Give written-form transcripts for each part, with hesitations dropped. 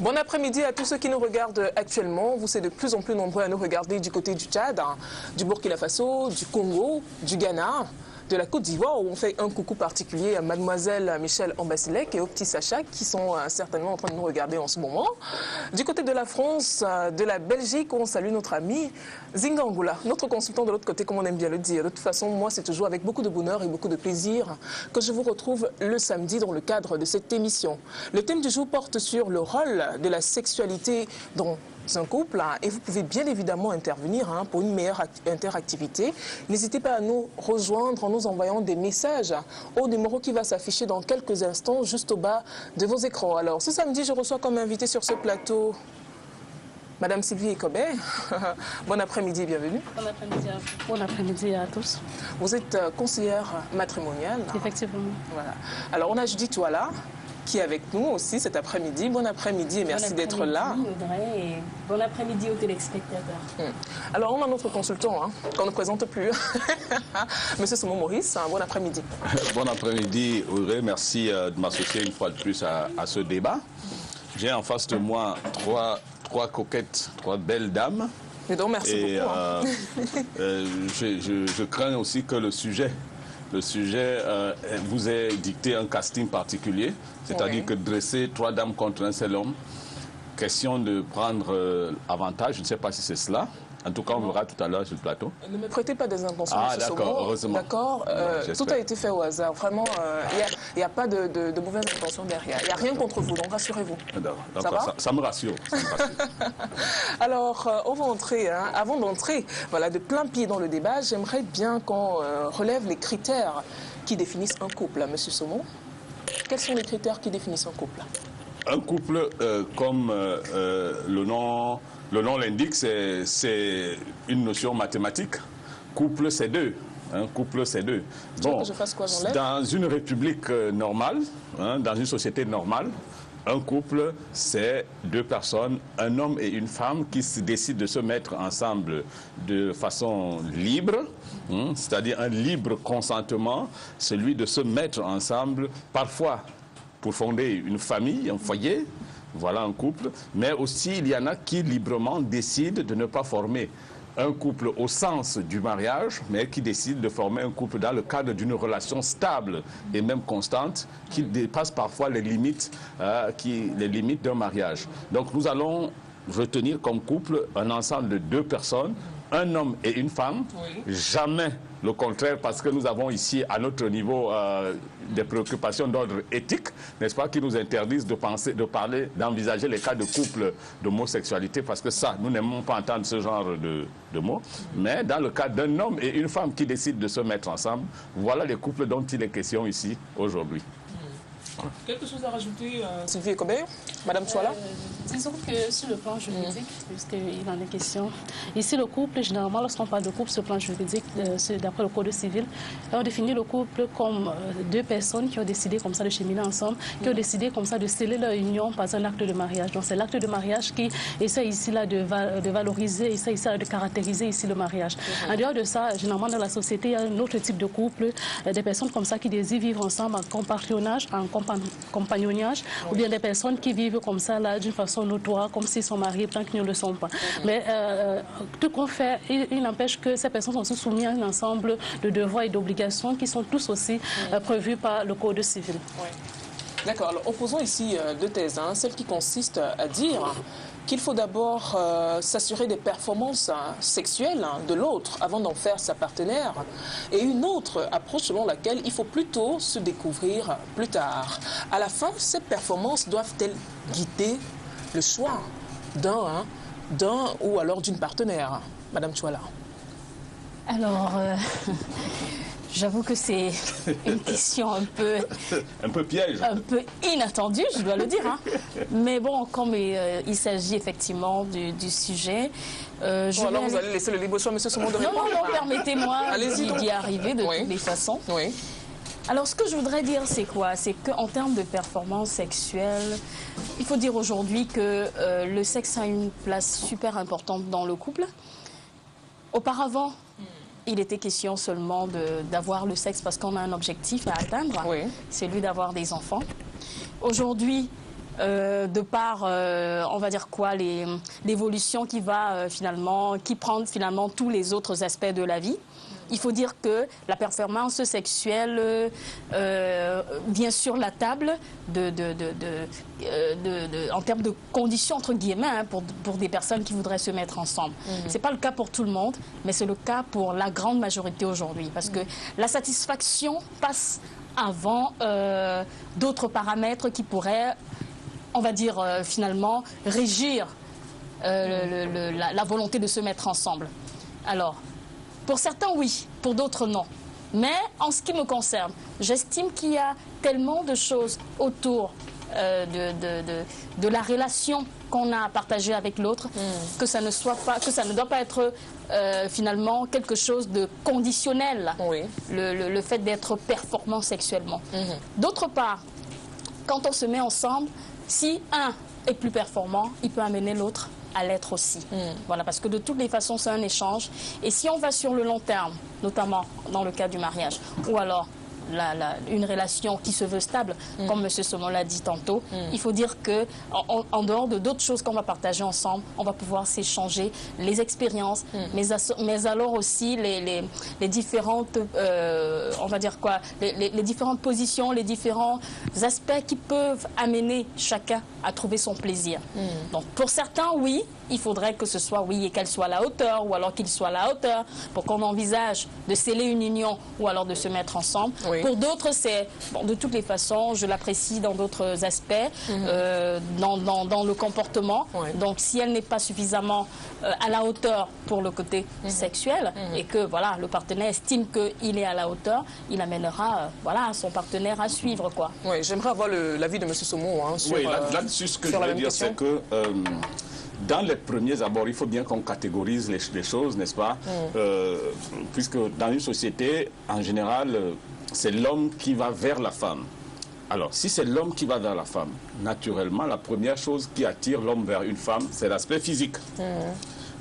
Bon après-midi à tous ceux qui nous regardent actuellement. Vous êtes de plus en plus nombreux à nous regarder du côté du Tchad, du Burkina Faso, du Congo, du Ghana, de la Côte d'Ivoire, où on fait un coucou particulier à mademoiselle Michel Ambasilek et au petit Sacha qui sont certainement en train de nous regarder en ce moment. Du côté de la France, de la Belgique, on salue notre ami Zingangula, notre consultant de l'autre côté, comme on aime bien le dire. De toute façon, moi, c'est toujours avec beaucoup de bonheur et beaucoup de plaisir que je vous retrouve le samedi dans le cadre de cette émission. Le thème du jour porte sur le rôle de la sexualité dans un couple et vous pouvez bien évidemment intervenir pour une meilleure interactivité. N'hésitez pas à nous rejoindre en nous envoyant des messages au numéro qui va s'afficher dans quelques instants juste au bas de vos écrans. Alors ce samedi, je reçois comme invité sur ce plateau Madame Sylvie Ekobé. Bon après-midi et bienvenue. Bon après-midi à vous. Bon après-midi à tous. Vous êtes conseillère matrimoniale. Effectivement. Voilà. Alors on a Judith Touala qui est avec nous aussi cet après-midi. Bon après-midi et merci d'être là. Audrey, et bon après-midi aux téléspectateurs. Alors on a notre consultant qu'on ne présente plus, Monsieur Somo Maurice. Bon après-midi. Bon après-midi Audrey, merci de m'associer une fois de plus à ce débat. J'ai en face de moi trois coquettes, trois belles dames. Et donc merci beaucoup. Je crains aussi que le sujet vous ait dicté un casting particulier, c'est-à-dire que dresser trois dames contre un seul homme, question de prendre avantage, je ne sais pas si c'est cela. En tout cas, on verra tout à l'heure sur le plateau. Ne me prêtez pas des intentions, Ah, d'accord, heureusement. D'accord, tout a été fait au hasard. Vraiment, il n'y a pas de mauvaises intentions derrière. Il n'y a rien contre vous, donc rassurez-vous. D'accord, ça me rassure. Alors, on va entrer, avant d'entrer de plein pied dans le débat, j'aimerais bien qu'on relève les critères qui définissent un couple, Monsieur Somo. Quels sont les critères qui définissent un couple? Un couple, comme le nom l'indique, c'est une notion mathématique. Couple, c'est deux. Couple, c'est deux. Bon, que je fasse quoi, dans une république normale, dans une société normale, un couple, c'est deux personnes, un homme et une femme qui décident de se mettre ensemble de façon libre, c'est-à-dire un libre consentement, celui de se mettre ensemble, parfois pour fonder une famille, un foyer, voilà un couple, mais aussi il y en a qui librement décident de ne pas former un couple au sens du mariage, mais qui décident de former un couple dans le cadre d'une relation stable et même constante, qui dépasse parfois les limites d'un mariage. Donc nous allons retenir comme couple un ensemble de deux personnes, un homme et une femme, jamais le contraire, parce que nous avons ici à notre niveau des préoccupations d'ordre éthique, n'est-ce pas, qui nous interdisent de penser, de parler, d'envisager les cas de couple d'homosexualité, parce que ça, nous n'aimons pas entendre ce genre de mots. Mais dans le cas d'un homme et une femme qui décident de se mettre ensemble, voilà les couples dont il est question ici aujourd'hui. Quelque chose à rajouter, Sylvie Ekobé, Madame Touala? Disons que sur le plan juridique, puisqu'il en est question, ici le couple, généralement lorsqu'on parle de couple sur le plan juridique, d'après le Code civil, on définit le couple comme deux personnes qui ont décidé comme ça de cheminer ensemble, qui ont décidé comme ça de sceller leur union par un acte de mariage. Donc c'est l'acte de mariage qui essaie ici là de valoriser, essaie ici là de caractériser ici le mariage. En dehors de ça, généralement dans la société, il y a un autre type de couple, des personnes comme ça qui désirent vivre ensemble en compagnonnage, compagnonnage, ou bien des personnes qui vivent comme ça là d'une façon notoire, comme s'ils sont mariés tant qu'ils ne le sont pas. Mais tout qu'on fait, il n'empêche que ces personnes sont aussi soumises à un ensemble de devoirs et d'obligations qui sont tous aussi prévus par le Code civil. D'accord, alors opposons ici deux thèses. Celle qui consiste à dire qu'il faut d'abord s'assurer des performances sexuelles de l'autre avant d'en faire sa partenaire, et une autre approche selon laquelle il faut plutôt se découvrir plus tard. À la fin, ces performances doivent-elles guider le choix d'un ou alors d'une partenaire? Madame Touala. Alors, j'avoue que c'est une question un peu piège. Un peu inattendue, je dois le dire. Mais bon, comme il s'agit effectivement du sujet... alors vous allez laisser le libre choix, monsieur Somo, de répondre. Non, permettez-moi d'y arriver de toutes les façons. Oui. Alors, ce que je voudrais dire, c'est quoi? C'est qu'en termes de performance sexuelle, il faut dire aujourd'hui que le sexe a une place super importante dans le couple. Auparavant, il était question seulement d'avoir le sexe parce qu'on a un objectif à atteindre, celui d'avoir des enfants. Aujourd'hui, de par, on va dire quoi, l'évolution qui va qui prend finalement tous les autres aspects de la vie. Il faut dire que la performance sexuelle vient sur la table en termes de conditions, entre guillemets, hein, pour des personnes qui voudraient se mettre ensemble. Ce n'est pas le cas pour tout le monde, mais c'est le cas pour la grande majorité aujourd'hui. Parce que la satisfaction passe avant d'autres paramètres qui pourraient, on va dire, finalement, régir la volonté de se mettre ensemble. Alors, pour certains, oui. Pour d'autres, non. Mais en ce qui me concerne, j'estime qu'il y a tellement de choses autour de la relation qu'on a à partager avec l'autre que ça ne doit pas être finalement quelque chose de conditionnel. Oui. Le fait d'être performant sexuellement. D'autre part, quand on se met ensemble, si un est plus performant, il peut amener l'autre à l'être aussi. Voilà, parce que de toutes les façons, c'est un échange. Et si on va sur le long terme, notamment dans le cas du mariage, ou alors une relation qui se veut stable, comme M. Somon l'a dit tantôt, il faut dire qu'en dehors de d'autres choses qu'on va partager ensemble, on va pouvoir s'échanger les expériences, mais alors aussi les différentes, on va dire quoi, les différentes positions, les différents aspects qui peuvent amener chacun à trouver son plaisir. Donc pour certains, oui, il faudrait que ce soit, oui, et qu'elle soit à la hauteur, ou alors qu'il soit à la hauteur, pour qu'on envisage de sceller une union, ou alors de se mettre ensemble. Oui. Pour d'autres, c'est, bon, de toutes les façons, je l'apprécie dans d'autres aspects, dans le comportement. Oui. Donc si elle n'est pas suffisamment à la hauteur pour le côté sexuel, et que voilà, le partenaire estime qu'il est à la hauteur, il amènera voilà, son partenaire à suivre, quoi. Oui, j'aimerais avoir l'avis de M. Somon, hein, sur, là-dessus, ce que je veux dire, c'est que dans les premiers abords, il faut bien qu'on catégorise les choses, n'est-ce pas? Puisque dans une société, en général, c'est l'homme qui va vers la femme. Alors, si c'est l'homme qui va vers la femme, naturellement, la première chose qui attire l'homme vers une femme, c'est l'aspect physique.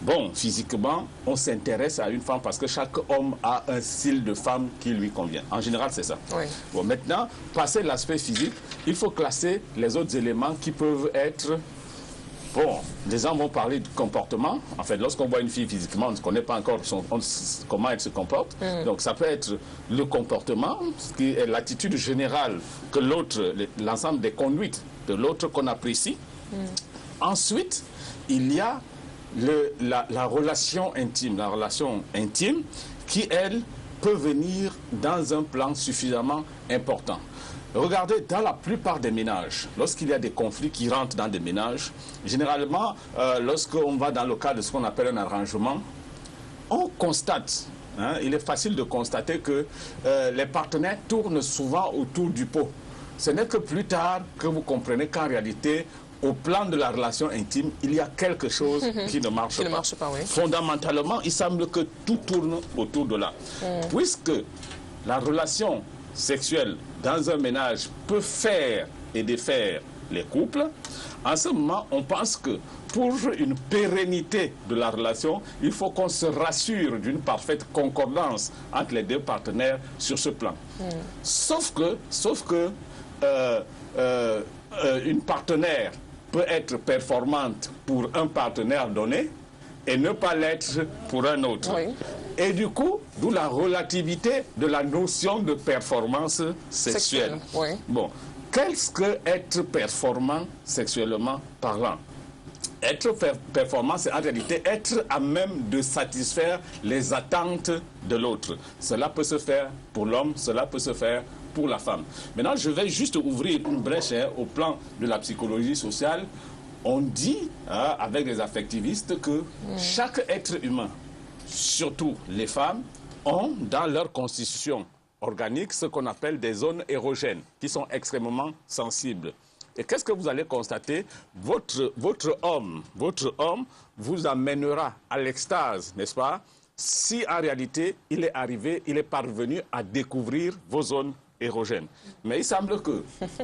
Bon, physiquement, on s'intéresse à une femme parce que chaque homme a un style de femme qui lui convient. En général, c'est ça. Oui. Bon, maintenant, passé l'aspect physique, il faut classer les autres éléments qui peuvent être... Bon, les gens vont parler du comportement. En fait, lorsqu'on voit une fille physiquement, on ne connaît pas encore comment elle se comporte. Donc, ça peut être le comportement, ce qui est l'attitude générale que l'autre, l'ensemble des conduites de l'autre qu'on apprécie. Ensuite, il y a la relation intime. La relation intime qui, elle, peut venir dans un plan suffisamment important. Regardez, dans la plupart des ménages, lorsqu'il y a des conflits qui rentrent dans des ménages, généralement, lorsqu'on va dans le cadre de ce qu'on appelle un arrangement, on constate, hein, il est facile de constater que les partenaires tournent souvent autour du pot. Ce n'est que plus tard que vous comprenez qu'en réalité, au plan de la relation intime, il y a quelque chose qui ne marche pas. Oui. Fondamentalement, il semble que tout tourne autour de là. Puisque la relation sexuelle dans un ménage peut faire et défaire les couples, en ce moment, on pense que pour une pérennité de la relation, il faut qu'on se rassure d'une parfaite concordance entre les deux partenaires sur ce plan. Sauf que une partenaire peut être performante pour un partenaire donné et ne pas l'être pour un autre. Oui. Et du coup, d'où la relativité de la notion de performance sexuelle. Oui. Bon, qu'est-ce que être performant sexuellement parlant? Être performant, c'est en réalité être à même de satisfaire les attentes de l'autre. Cela peut se faire pour l'homme, cela peut se faire pour la femme. Maintenant, je vais juste ouvrir une brèche au plan de la psychologie sociale. On dit, avec les affectivistes, que chaque être humain, surtout les femmes, ont dans leur constitution organique ce qu'on appelle des zones érogènes, qui sont extrêmement sensibles. Et qu'est-ce que vous allez constater? Votre homme vous amènera à l'extase, n'est-ce pas? Si en réalité, il est parvenu à découvrir vos zones érogènes. Mais il semble que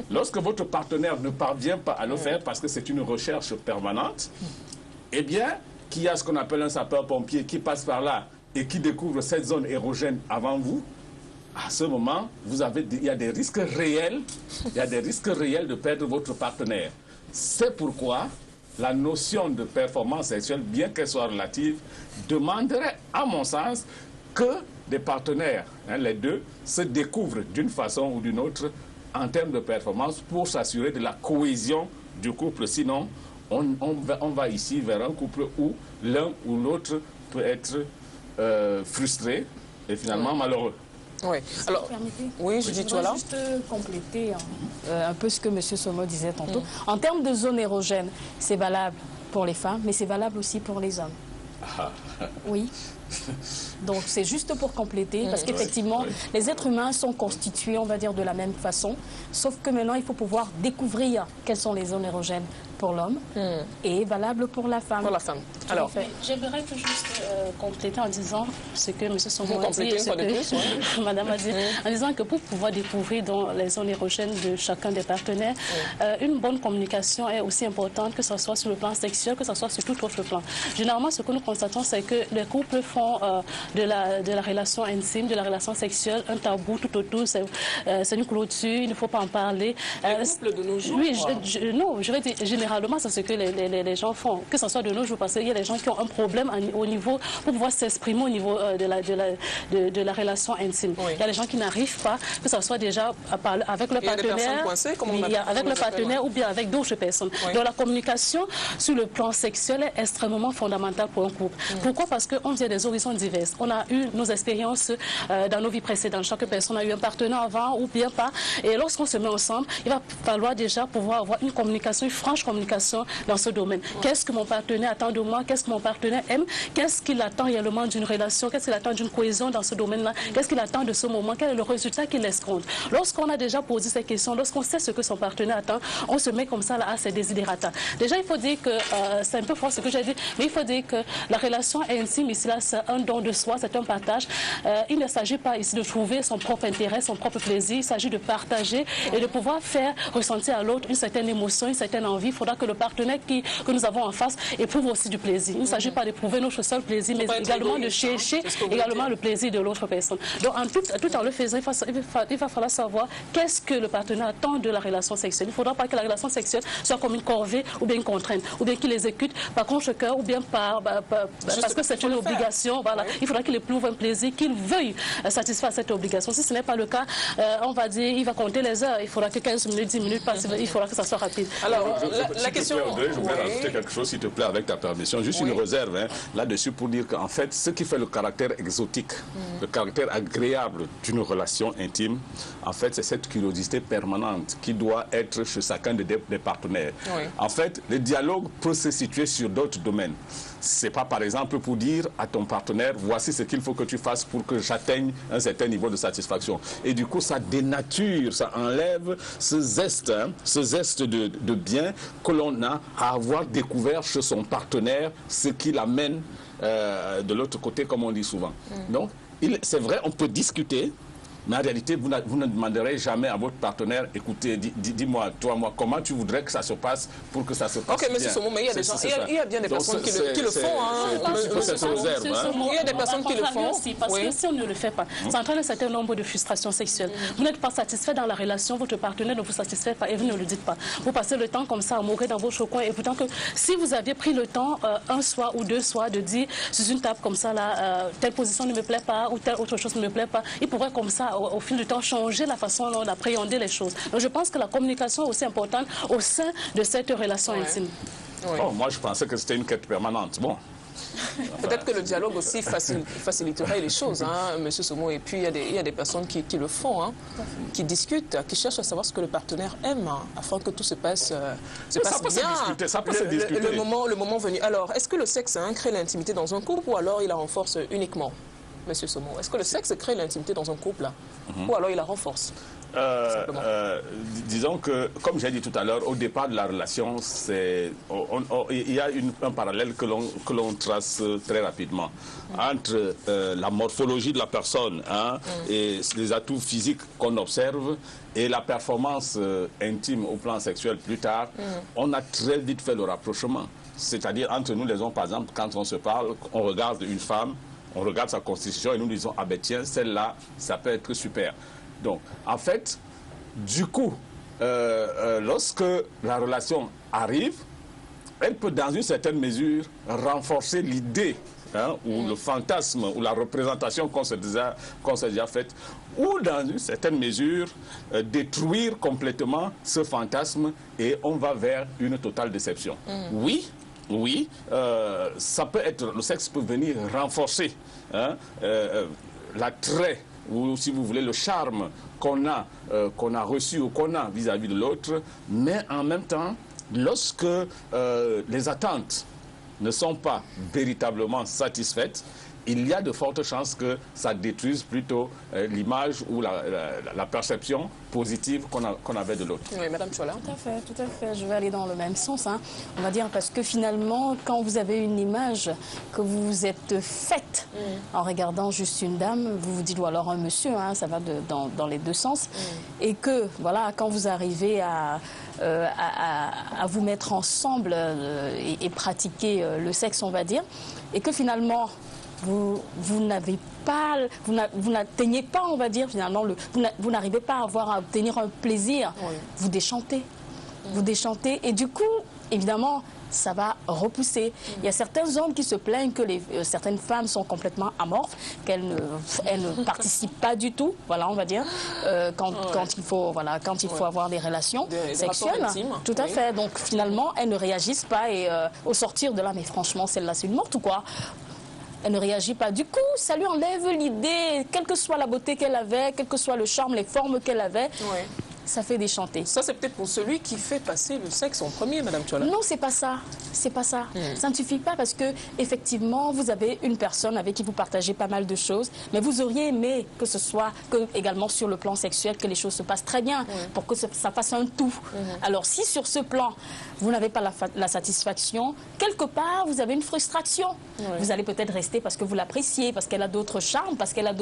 lorsque votre partenaire ne parvient pas à le faire parce que c'est une recherche permanente, eh bien, qu'il y a ce qu'on appelle un sapeur-pompier qui passe par là et qui découvre cette zone érogène avant vous, à ce moment, il y a des risques réels de perdre votre partenaire. c'est pourquoi la notion de performance sexuelle, bien qu'elle soit relative, demanderait, à mon sens, que des partenaires, les deux, se découvrent d'une façon ou d'une autre en termes de performance pour s'assurer de la cohésion du couple. Sinon, on va ici vers un couple où l'un ou l'autre peut être frustré et finalement malheureux. Oui. Alors, oui, je dis toi là. Juste compléter un peu ce que M. Somo disait tantôt. En termes de zone érogène, c'est valable pour les femmes, mais c'est valable aussi pour les hommes. Oui. Donc c'est juste pour compléter, parce qu'effectivement, les êtres humains sont constitués, on va dire, de la même façon, sauf que maintenant, il faut pouvoir découvrir quelles sont les zones érogènes pour l'homme et valable pour la femme. Pour la femme. Alors, j'aimerais juste compléter en disant ce que M. Somo a dit, ce que Madame a dit, en disant que pour pouvoir découvrir dans les zones érogènes de chacun des partenaires, une bonne communication est aussi importante, que ce soit sur le plan sexuel, que ce soit sur tout autre plan. Généralement, ce que nous constatons, c'est que les couples font de la relation intime, de la relation sexuelle, un tabou tout autour, c'est une clôture, il ne faut pas en parler. Les couples de nos jours? Oui, non, je vais dire, généralement, c'est ce que les gens font, que ce soit de nos jours, parce qu'il y a des gens qui ont un problème au niveau, pour pouvoir s'exprimer au niveau de la relation intime. Oui. Il y a des gens qui n'arrivent pas, que ce soit déjà avec le partenaire, avec le partenaire ou bien avec d'autres personnes. Oui. Donc la communication sur le plan sexuel est extrêmement fondamentale pour un couple. Pourquoi? Parce qu'on vient des horizons diverses. On a eu nos expériences dans nos vies précédentes. Chaque personne a eu un partenaire avant ou bien pas. Et lorsqu'on se met ensemble, il va falloir déjà pouvoir avoir une communication, une franche communication dans ce domaine. Qu'est-ce que mon partenaire attend de moi? Qu'est-ce que mon partenaire aime? Qu'est-ce qu'il attend réellement d'une relation? Qu'est-ce qu'il attend d'une cohésion dans ce domaine-là? Qu'est-ce qu'il attend de ce moment? Quel est le résultat qu'il escompte? Lorsqu'on a déjà posé ces questions, lorsqu'on sait ce que son partenaire attend, on se met comme ça là à ses desiderata. Déjà, il faut dire que, c'est un peu fort ce que j'ai dit, mais il faut dire que la relation intime ici, là, c'est un don de soi, c'est un partage. Il ne s'agit pas ici de trouver son propre intérêt, son propre plaisir. Il s'agit de partager et de pouvoir faire ressentir à l'autre une certaine émotion, une certaine envie. Il faudra que le partenaire que nous avons en face éprouve aussi du plaisir. Il ne s'agit pas d'éprouver notre seul plaisir, mais également de chercher également le plaisir de l'autre personne. Donc, tout en le faisant, il va falloir savoir qu'est-ce que le partenaire attend de la relation sexuelle. Il ne faudra pas que la relation sexuelle soit comme une corvée ou bien une contrainte, ou bien qu'il l'exécute par contre-cœur ou bien parce que c'est une obligation. Voilà. Il faudra qu'il éprouve un plaisir, qu'il veuille satisfaire cette obligation. Si ce n'est pas le cas, on va dire, il va compter les heures. Il faudra que 15 minutes, 10 minutes passent, il faudra que ça soit rapide. Alors, la question... Je voudrais rajouter quelque chose, s'il te plaît, avec ta permission. Juste une réserve là-dessus pour dire qu'en fait, ce qui fait le caractère exotique, le caractère agréable d'une relation intime, en fait, c'est cette curiosité permanente qui doit être chez chacun des partenaires. Oui. En fait, le dialogue peut se situer sur d'autres domaines. C'est pas, par exemple, pour dire à ton partenaire, voici ce qu'il faut que tu fasses pour que j'atteigne un certain niveau de satisfaction. Et du coup, ça dénature, ça enlève ce zeste de bien que l'on a à avoir découvert chez son partenaire ce qui l'amène de l'autre côté, comme on dit souvent. Donc, c'est vrai, on peut discuter, mais en réalité, vous ne demanderez jamais à votre partenaire, écoutez, dis-moi, toi, moi, comment tu voudrais que ça se passe pour que ça se passe bien. Ok, M. Somo, mais il y a bien des personnes qui le font. Il y a des personnes qui le font. Parce que si on ne le fait pas, ça entraîne un certain nombre de frustrations sexuelles. Vous n'êtes pas satisfait dans la relation, votre partenaire ne vous satisfait pas et vous ne le dites pas. Vous passez le temps comme ça à mourir dans votre coin et pourtant que si vous aviez pris le temps, un soir ou deux soirs, de dire sur une table comme ça, là, telle position ne me plaît pas ou telle autre chose ne me plaît pas, il pourrait comme ça, au fil du temps, changer la façon dont on appréhender les choses. Donc je pense que la communication est aussi importante au sein de cette relation intime. Oh, moi, je pensais que c'était une quête permanente. Bon. Peut-être que le dialogue aussi faciliterait les choses, hein, M. Somo. Et puis, il y a des personnes qui le font, hein, qui discutent, qui cherchent à savoir ce que le partenaire aime, afin que tout se passe bien. Ça peut se discuter. Le moment venu. Alors, est-ce que le sexe crée l'intimité dans un couple ou alors il la renforce uniquement, M. Somo? Est-ce que le sexe crée l'intimité dans un couple ou alors il la renforce? Disons que, comme j'ai dit tout à l'heure, au départ de la relation, il y a un parallèle que l'on trace très rapidement entre la morphologie de la personne et les atouts physiques qu'on observe et la performance intime au plan sexuel plus tard. On a très vite fait le rapprochement. C'est-à-dire, entre nous les hommes, par exemple, quand on se parle, on regarde une femme, on regarde sa constitution et nous disons, ah ben tiens, celle-là, ça peut être super. Donc, en fait, du coup, lorsque la relation arrive, elle peut dans une certaine mesure renforcer l'idée, hein, ou le fantasme, ou la représentation qu'on s'est déjà faite, ou dans une certaine mesure détruire complètement ce fantasme et on va vers une totale déception. Oui, ça peut être, le sexe peut venir renforcer, hein, l'attrait, ou si vous voulez le charme qu'on a reçu ou qu'on a vis-à-vis de l'autre, mais en même temps, lorsque les attentes ne sont pas véritablement satisfaites, il y a de fortes chances que ça détruise plutôt l'image ou la perception positive qu'on avait de l'autre. Oui, Madame Chola. Tout à fait. Je vais aller dans le même sens, hein. On va dire parce que finalement, quand vous avez une image que vous vous êtes faite en regardant juste une dame, vous vous dites, ou alors un monsieur, hein, ça va dans les deux sens, et que, voilà, quand vous arrivez à vous mettre ensemble et pratiquer le sexe, on va dire, et que finalement, vous n'atteignez pas, on va dire, finalement, vous n'arrivez pas à obtenir un plaisir, vous déchantez. Vous déchantez et du coup, évidemment, ça va repousser. Il y a certains hommes qui se plaignent que certaines femmes sont complètement amorphes, qu'elles ne participent pas du tout, voilà, on va dire, quand il faut avoir des relations sexuelles. Tout à fait. Donc finalement, elles ne réagissent pas et au sortir de là, mais franchement, celle-là, c'est une morte ou quoi? Elle ne réagit pas. Du coup, ça lui enlève l'idée, quelle que soit la beauté qu'elle avait, quel que soit le charme, les formes qu'elle avait. Ça fait déchanter. Ça, c'est peut-être pour celui qui fait passer le sexe en premier, Madame Chola. Non, c'est pas ça. C'est pas ça. Ça ne suffit pas parce que, effectivement, vous avez une personne avec qui vous partagez pas mal de choses, mais vous auriez aimé que ce soit, également sur le plan sexuel, que les choses se passent très bien, pour que ça fasse un tout. Alors, si sur ce plan, vous n'avez pas la satisfaction, quelque part, vous avez une frustration. Vous allez peut-être rester parce que vous l'appréciez, parce qu'elle a d'autres charmes, parce qu'elle a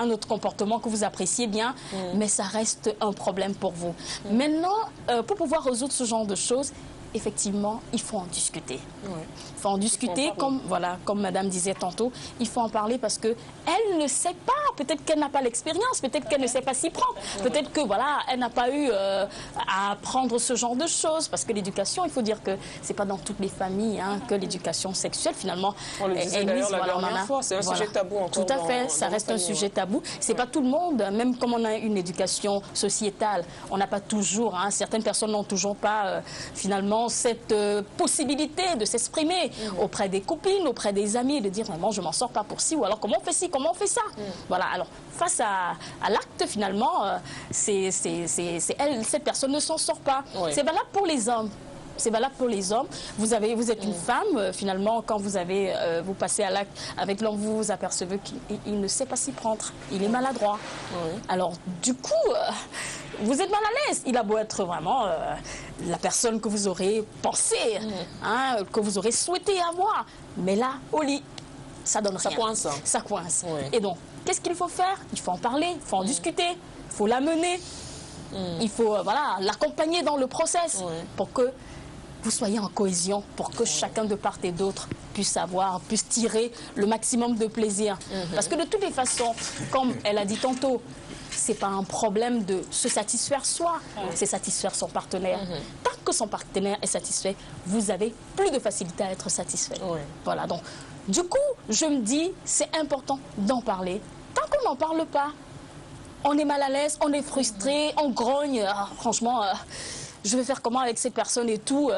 un autre comportement que vous appréciez bien, mais ça reste un problème pour vous. Maintenant, pour pouvoir résoudre ce genre de choses, effectivement, il faut en discuter. Il faut en discuter, comme Madame disait tantôt, il faut en parler parce que elle ne sait pas, peut-être qu'elle n'a pas l'expérience, peut-être qu'elle ne sait pas s'y prendre, peut-être que voilà, elle n'a pas eu à apprendre ce genre de choses, parce que l'éducation, il faut dire que c'est pas dans toutes les familles que l'éducation sexuelle finalement est mise. La dernière fois, c'est un sujet tabou encore. Tout à fait, ça reste un sujet tabou. C'est pas tout le monde, même comme on a une éducation sociétale, on n'a pas toujours, certaines personnes n'ont toujours pas finalement cette possibilité de s'exprimer auprès des copines, auprès des amis, de dire vraiment je m'en sors pas pour ci, ou alors comment on fait ci, comment on fait ça. Voilà, alors face à l'acte finalement, cette personne ne s'en sort pas. C'est valable pour les hommes. C'est valable pour les hommes. Vous êtes une femme, finalement, quand vous passez à l'acte avec l'homme, vous vous apercevez qu'il ne sait pas s'y prendre. Il est maladroit. Alors, du coup, vous êtes mal à l'aise. Il a beau être vraiment la personne que vous aurez pensé, que vous aurez souhaité avoir. Mais là, au lit, ça donne rien. Ça coince. Ça coince. Et donc, qu'est-ce qu'il faut faire? Il faut en parler, il faut en discuter, il faut l'amener. Il faut l'accompagner dans le process pour que vous soyez en cohésion, pour que chacun de part et d'autre puisse tirer le maximum de plaisir. Parce que de toutes les façons, comme elle a dit tantôt, c'est pas un problème de se satisfaire soi, c'est satisfaire son partenaire. Tant que son partenaire est satisfait, vous avez plus de facilité à être satisfait. Voilà, donc du coup, je me dis, c'est important d'en parler. Tant qu'on n'en parle pas, on est mal à l'aise, on est frustré, on grogne. Franchement, je vais faire comment avec cette personne et tout.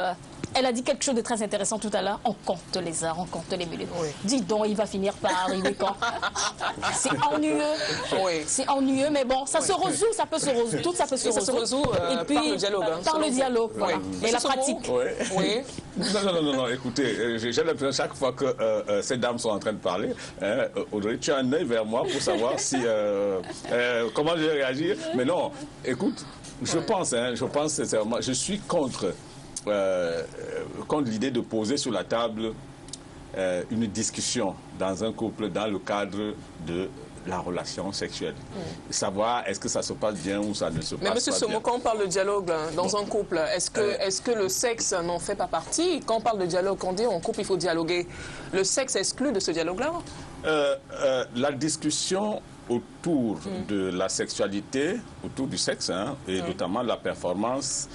Elle a dit quelque chose de très intéressant tout à l'heure. On compte les heures, on compte les minutes. Dis donc, il va finir par arriver quand? C'est ennuyeux. C'est ennuyeux, mais bon, ça se résout, ça peut se résoudre. Tout ça peut se résoudre. Ça se résout et puis, par le dialogue. Par le dialogue, voilà. Et la pratique. Non, écoutez, j'ai l'impression chaque fois que ces dames sont en train de parler, Audrey, tu as un œil vers moi pour savoir si comment je vais réagir. Mais non, écoute, je pense sincèrement, je suis contre l'idée de poser sur la table une discussion dans un couple dans le cadre de la relation sexuelle. Savoir est-ce que ça se passe bien ou ça ne se passe pas bien. Mais Monsieur Somo, quand on parle de dialogue dans un couple, est-ce que le sexe n'en fait pas partie? Quand on parle de dialogue, quand on dit en couple il faut dialoguer, le sexe exclut de ce dialogue-là? La discussion autour de la sexualité, autour du sexe, hein, et notamment la performance,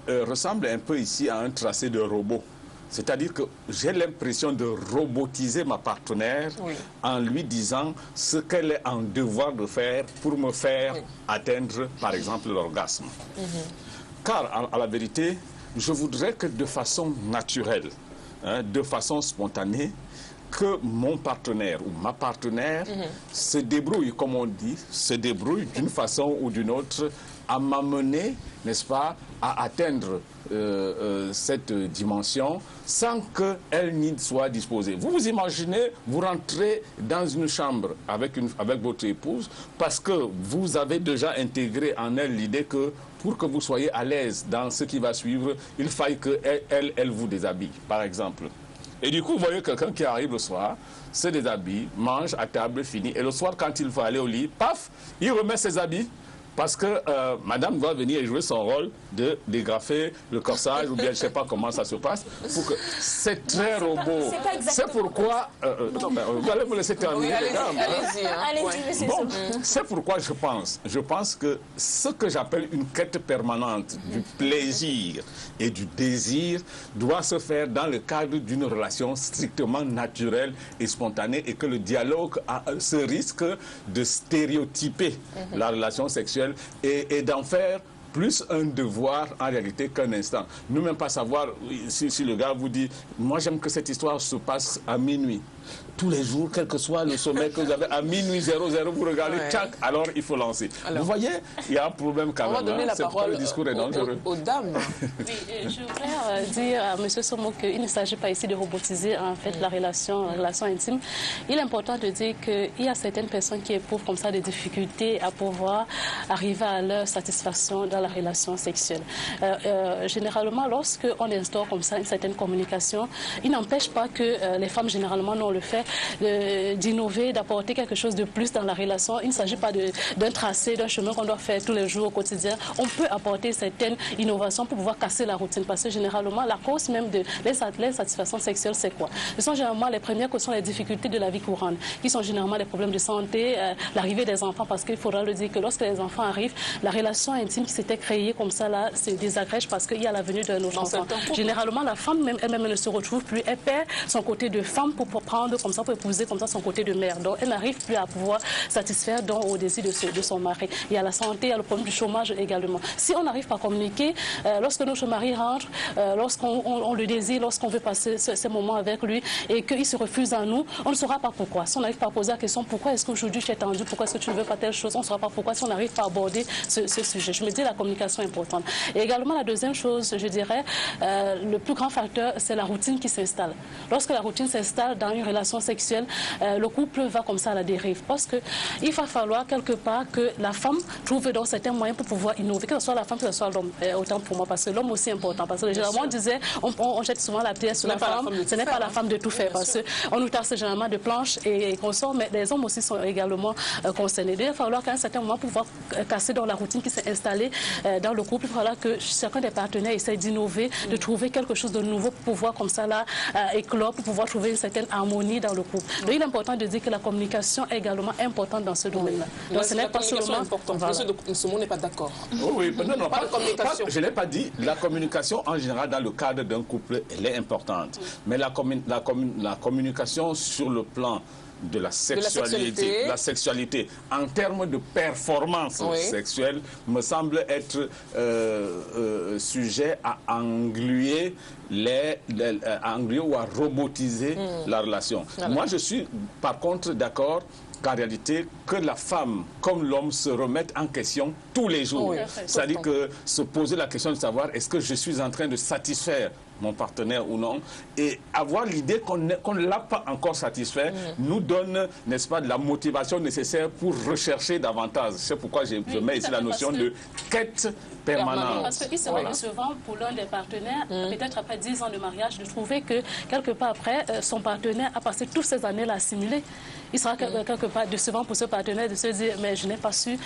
ressemble un peu ici à un tracé de robot. C'est-à-dire que j'ai l'impression de robotiser ma partenaire en lui disant ce qu'elle est en devoir de faire pour me faire atteindre, par exemple, l'orgasme. Car, à la vérité, je voudrais que de façon naturelle, hein, de façon spontanée, que mon partenaire ou ma partenaire se débrouille, comme on dit, se débrouille d'une façon ou d'une autre à m'amener, n'est-ce pas, à atteindre cette dimension sans qu'elle n'y soit disposée. Vous vous imaginez, vous rentrez dans une chambre avec votre épouse parce que vous avez déjà intégré en elle l'idée que pour que vous soyez à l'aise dans ce qui va suivre, il faille qu'elle vous déshabille, par exemple. Et du coup, vous voyez quelqu'un qui arrive le soir, se déshabille, mange à table, fini. Et le soir, quand il faut aller au lit, paf, il remet ses habits. Parce que madame va venir jouer son rôle de dégrafer le corsage, ou bien je ne sais pas comment ça se passe. C'est très robot. C'est pourquoi... vous allez me laisser terminer. Allez-y, bon, c'est pourquoi je pense que ce que j'appelle une quête permanente du plaisir et du désir doit se faire dans le cadre d'une relation strictement naturelle et spontanée, et que le dialogue a ce risque de stéréotyper la relation sexuelle et d'en faire plus un devoir en réalité qu'un instant. Ne même pas savoir si le gars vous dit « moi j'aime que cette histoire se passe à minuit ». Tous les jours, quel que soit le sommet que vous avez, à minuit 00, vous regardez, tchac, alors il faut lancer. Alors, vous voyez, il y a un problème quand même. On va donner la parole le discours est dangereux. Aux dames. Oui, je voudrais dire à M. Somo qu'il ne s'agit pas ici de robotiser en fait la relation intime. Il est important de dire qu'il y a certaines personnes qui éprouvent comme ça des difficultés à pouvoir arriver à leur satisfaction dans la relation sexuelle. Généralement, lorsqu'on instaure comme ça une certaine communication, il n'empêche pas que les femmes généralement n'ont le fait d'innover, d'apporter quelque chose de plus dans la relation. Il ne s'agit pas d'un tracé, d'un chemin qu'on doit faire tous les jours au quotidien. On peut apporter certaines innovations pour pouvoir casser la routine, parce que généralement, la cause même de l'insatisfaction sexuelle, c'est quoi? Ce sont généralement les premières causes, sont les difficultés de la vie courante, qui sont généralement les problèmes de santé, l'arrivée des enfants, parce qu'il faudra le dire que lorsque les enfants arrivent, la relation intime qui s'était créée comme ça, là, se désagrège parce qu'il y a la venue d'un autre enfant. Généralement, la femme elle-même ne se retrouve plus, elle perd son côté de femme pour prendre comme ça, pour épouser comme ça son côté de mère. Donc, elle n'arrive plus à pouvoir satisfaire au désir de son mari. Il y a la santé, il y a le problème du chômage également. Si on n'arrive pas à communiquer, lorsque notre mari rentre, lorsqu'on le désire, lorsqu'on veut passer ces moments avec lui et qu'il se refuse à nous, on ne saura pas pourquoi. Si on n'arrive pas à poser la question, pourquoi est-ce qu'aujourd'hui tu es tendu, pourquoi est-ce que tu ne veux pas telle chose, on ne saura pas pourquoi si on n'arrive pas à aborder ce sujet. Je me dis la communication est importante. Et également, la deuxième chose, je dirais, le plus grand facteur, c'est la routine qui s'installe. Lorsque la routine s'installe dans une relation sexuelle, le couple va comme ça à la dérive. Parce qu'il va falloir quelque part que la femme trouve donc certains moyens pour pouvoir innover, que ce soit la femme, que ce soit l'homme. Autant pour moi, parce que l'homme aussi est important. Parce que généralement, on disait, on jette souvent la pierre sur la femme. Ce n'est pas la femme de tout faire. Parce qu'on nous tasse généralement de planches et consorts, mais les hommes aussi sont également concernés. Il va falloir qu'à un certain moment, pour pouvoir casser dans la routine qui s'est installée dans le couple, il va falloir que chacun des partenaires essaie d'innover, de trouver quelque chose de nouveau pour pouvoir comme ça là éclore, pour pouvoir trouver une certaine harmonie dans le couple. Donc il est important de dire que la communication est également importante dans ce domaine-là. Donc ce n'est pas seulement importante. Voilà. Monsieur n'est pas d'accord. Oui, non, pas de communication. Je n'ai pas dit. La communication en général dans le cadre d'un couple, elle est importante. Mais la communication sur le plan de la sexualité, en termes de performance sexuelle, me semble être sujet à engluer ou à robotiser la relation. Voilà. Moi, je suis par contre d'accord qu'en réalité, que la femme comme l'homme se remettent en question tous les jours. Oui, c'est-à-dire que se poser la question de savoir est-ce que je suis en train de satisfaire mon partenaire ou non, et avoir l'idée qu'on ne l'a pas encore satisfait nous donne, n'est-ce pas, de la motivation nécessaire pour rechercher davantage. C'est pourquoi je mets ici la notion de quête permanente. Parce qu'il serait décevant pour l'un des partenaires, peut-être après 10 ans de mariage, de trouver que quelque part après, son partenaire a passé toutes ces années à l'assimiler. Il sera quelque part décevant pour ce partenaire de se dire mais je n'ai pas su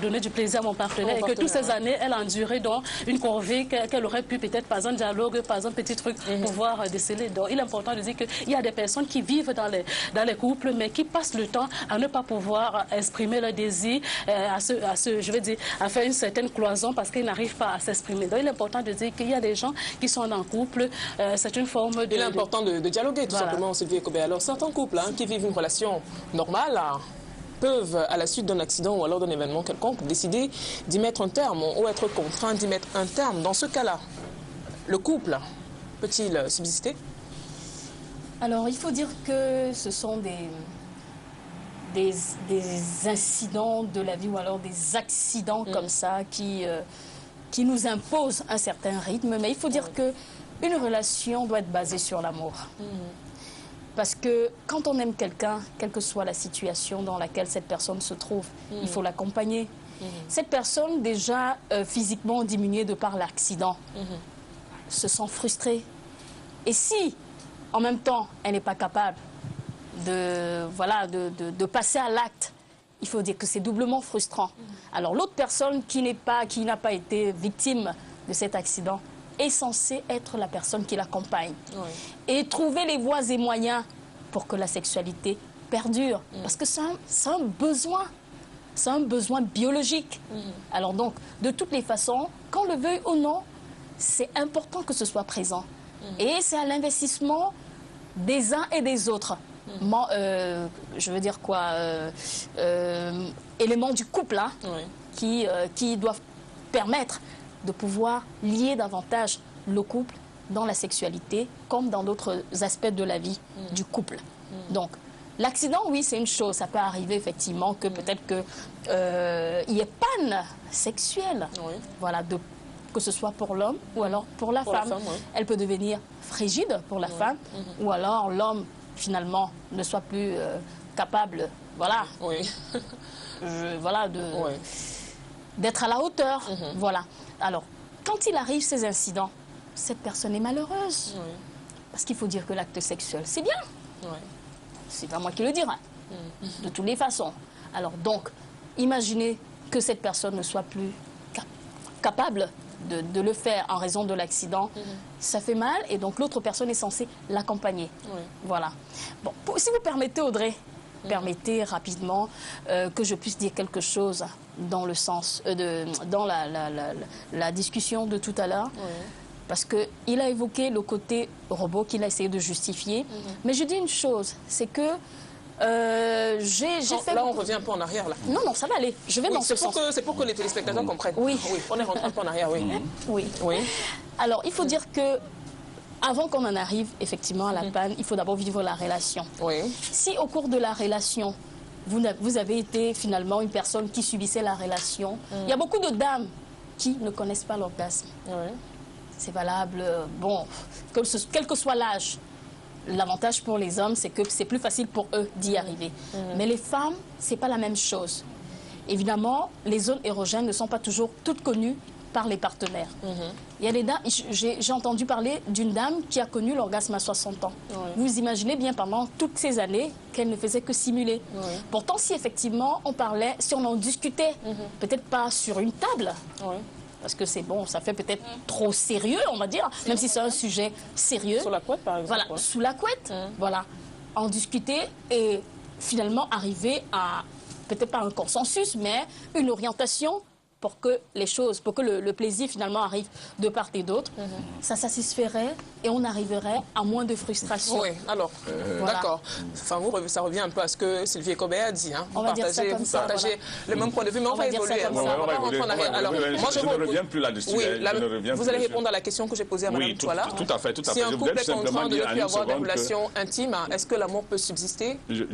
donner du plaisir à mon partenaire et que toutes ces années, elle a enduré donc une corvée qu'elle aurait pu peut-être, par un dialogue, par exemple, petit truc pour pouvoir déceler. Donc, il est important de dire qu'il y a des personnes qui vivent dans les couples, mais qui passent le temps à ne pas pouvoir exprimer leur désir, je veux dire, à faire une certaine cloison parce qu'ils n'arrivent pas à s'exprimer. Donc, il est important de dire qu'il y a des gens qui sont en couple. C'est une forme de... Il est important de dialoguer, tout simplement, Sylvie Ekobe. Alors, certains couples qui vivent une relation normale peuvent, à la suite d'un accident ou alors d'un événement quelconque, décider d'y mettre un terme ou être contraints d'y mettre un terme. Dans ce cas-là, le couple peut-il subsister? Alors, il faut dire que ce sont des incidents de la vie ou alors des accidents comme ça qui nous imposent un certain rythme. Mais il faut dire qu'une relation doit être basée sur l'amour. Parce que quand on aime quelqu'un, quelle que soit la situation dans laquelle cette personne se trouve, il faut l'accompagner. Cette personne, déjà physiquement diminuée de par l'accident, se sent frustrée. Et si, en même temps, elle n'est pas capable de passer à l'acte, il faut dire que c'est doublement frustrant. Alors l'autre personne qui n'a pas été victime de cet accident est censée être la personne qui l'accompagne. Et trouver les voies et moyens pour que la sexualité perdure. Parce que c'est un besoin. C'est un besoin biologique. Alors donc, de toutes les façons, qu'on le veuille ou non, c'est important que ce soit présent. Et c'est à l'investissement des uns et des autres. Je veux dire quoi, éléments du couple qui doivent permettre de pouvoir lier davantage le couple dans la sexualité comme dans d'autres aspects de la vie du couple. Donc, l'accident, oui, c'est une chose. Ça peut arriver effectivement que peut-être qu'il y ait panne sexuelle, voilà, que ce soit pour l'homme ou alors pour la femme. Elle peut devenir frigide pour la femme ou alors l'homme finalement ne soit plus capable, voilà, d'être à la hauteur. Voilà. Alors, quand il arrive ces incidents, cette personne est malheureuse. Parce qu'il faut dire que l'acte sexuel, c'est bien. C'est pas moi qui le dirai. De toutes les façons. Alors donc, imaginez que cette personne ne soit plus capable de le faire en raison de l'accident. Ça fait mal et donc l'autre personne est censée l'accompagner. Voilà. Bon, si vous permettez, Audrey, permettez rapidement que je puisse dire quelque chose dans le sens dans la discussion de tout à l'heure. Parce qu'il a évoqué le côté robot qu'il a essayé de justifier. Mais je dis une chose, c'est que j'ai fait... Là, on revient un peu en arrière. Là. Non, ça va aller. Je vais dans ce sens. C'est pour que les téléspectateurs comprennent. Oui. On est rentré un peu en arrière, oui. Alors, il faut dire que avant qu'on en arrive effectivement à la panne, il faut d'abord vivre la relation. Si au cours de la relation, vous avez été finalement une personne qui subissait la relation, il y a beaucoup de dames qui ne connaissent pas l'orgasme. C'est valable, bon, quel que soit l'âge. L'avantage pour les hommes, c'est que c'est plus facile pour eux d'y arriver. Mais les femmes, c'est pas la même chose. Évidemment, les zones érogènes ne sont pas toujours toutes connues par les partenaires. Il y a des dames, j'ai entendu parler d'une dame qui a connu l'orgasme à 60 ans. Vous imaginez bien pendant toutes ces années qu'elle ne faisait que simuler. Pourtant, si effectivement on parlait, si on en discutait, peut-être pas sur une table, parce que c'est bon, ça fait peut-être trop sérieux, on va dire, même si c'est un sujet sérieux. Sous la couette, par exemple. Voilà, sous la couette, voilà. En discuter et finalement arriver à, peut-être pas un consensus, mais une orientation pour que les choses, pour que le plaisir finalement arrive de part et d'autre. Ça satisferait et on arriverait à moins de frustration. Oui, alors, d'accord. Enfin, ça revient un peu à ce que Sylvie Ekobe a dit. On va dire ça comme ça, partagez le même point de vue, mais on va évoluer. On va rentrer en arrière. Alors, moi, je ne reviens plus là-dessus. Vous allez répondre à la question que j'ai posée à Mme Touala. Tout à fait. Si un couple est contraint de ne plus avoir de relations intimes, est-ce que l'amour peut subsister? Je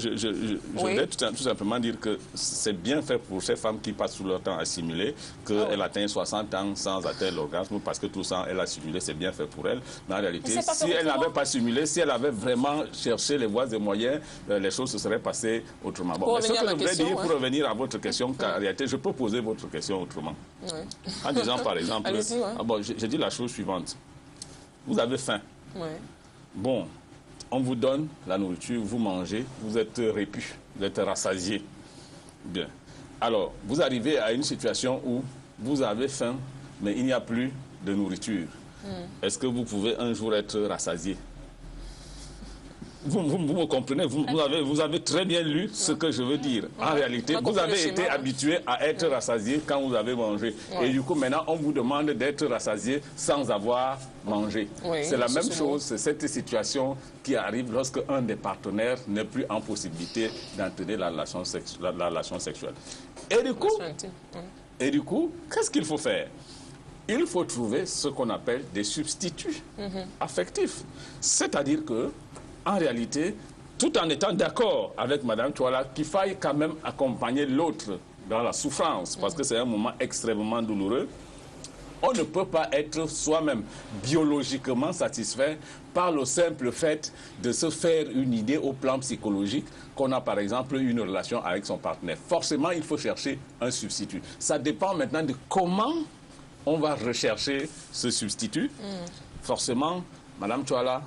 voudrais tout simplement dire que c'est bien fait pour ces femmes qui passent tout leur temps à simuler qu'elle atteint 60 ans sans atteindre l'orgasme, parce que tout ça, elle a simulé, c'est bien fait pour elle. Mais en réalité, si elle n'avait pas simulé, si elle avait vraiment cherché les voies et moyens, les choses se seraient passées autrement. Bon, mais ce que je voudrais dire, pour revenir à votre question, en réalité, je peux poser votre question autrement. En disant, par exemple, j'ai dit la chose suivante. Vous avez faim. Bon, on vous donne la nourriture, vous mangez, vous êtes répu, vous êtes rassasié. Bien. Alors, vous arrivez à une situation où vous avez faim, mais il n'y a plus de nourriture. est-ce que vous pouvez un jour être rassasié? Vous me comprenez, vous avez très bien lu ce que je veux dire. En réalité, vous avez été habitué à être rassasié quand vous avez mangé. Et du coup, maintenant, on vous demande d'être rassasié sans avoir mangé. C'est la même chose, c'est cette situation qui arrive lorsque un des partenaires n'est plus en possibilité d'entraîner la relation sexuelle. Et du coup, qu'est-ce qu'il faut faire? Il faut trouver ce qu'on appelle des substituts affectifs. C'est-à-dire que en réalité, tout en étant d'accord avec Mme Tuala, qu'il faille quand même accompagner l'autre dans la souffrance, parce que c'est un moment extrêmement douloureux, on ne peut pas être soi-même biologiquement satisfait par le simple fait de se faire une idée au plan psychologique qu'on a par exemple une relation avec son partenaire. Forcément, il faut chercher un substitut. Ça dépend maintenant de comment on va rechercher ce substitut. Forcément, Mme Tuala,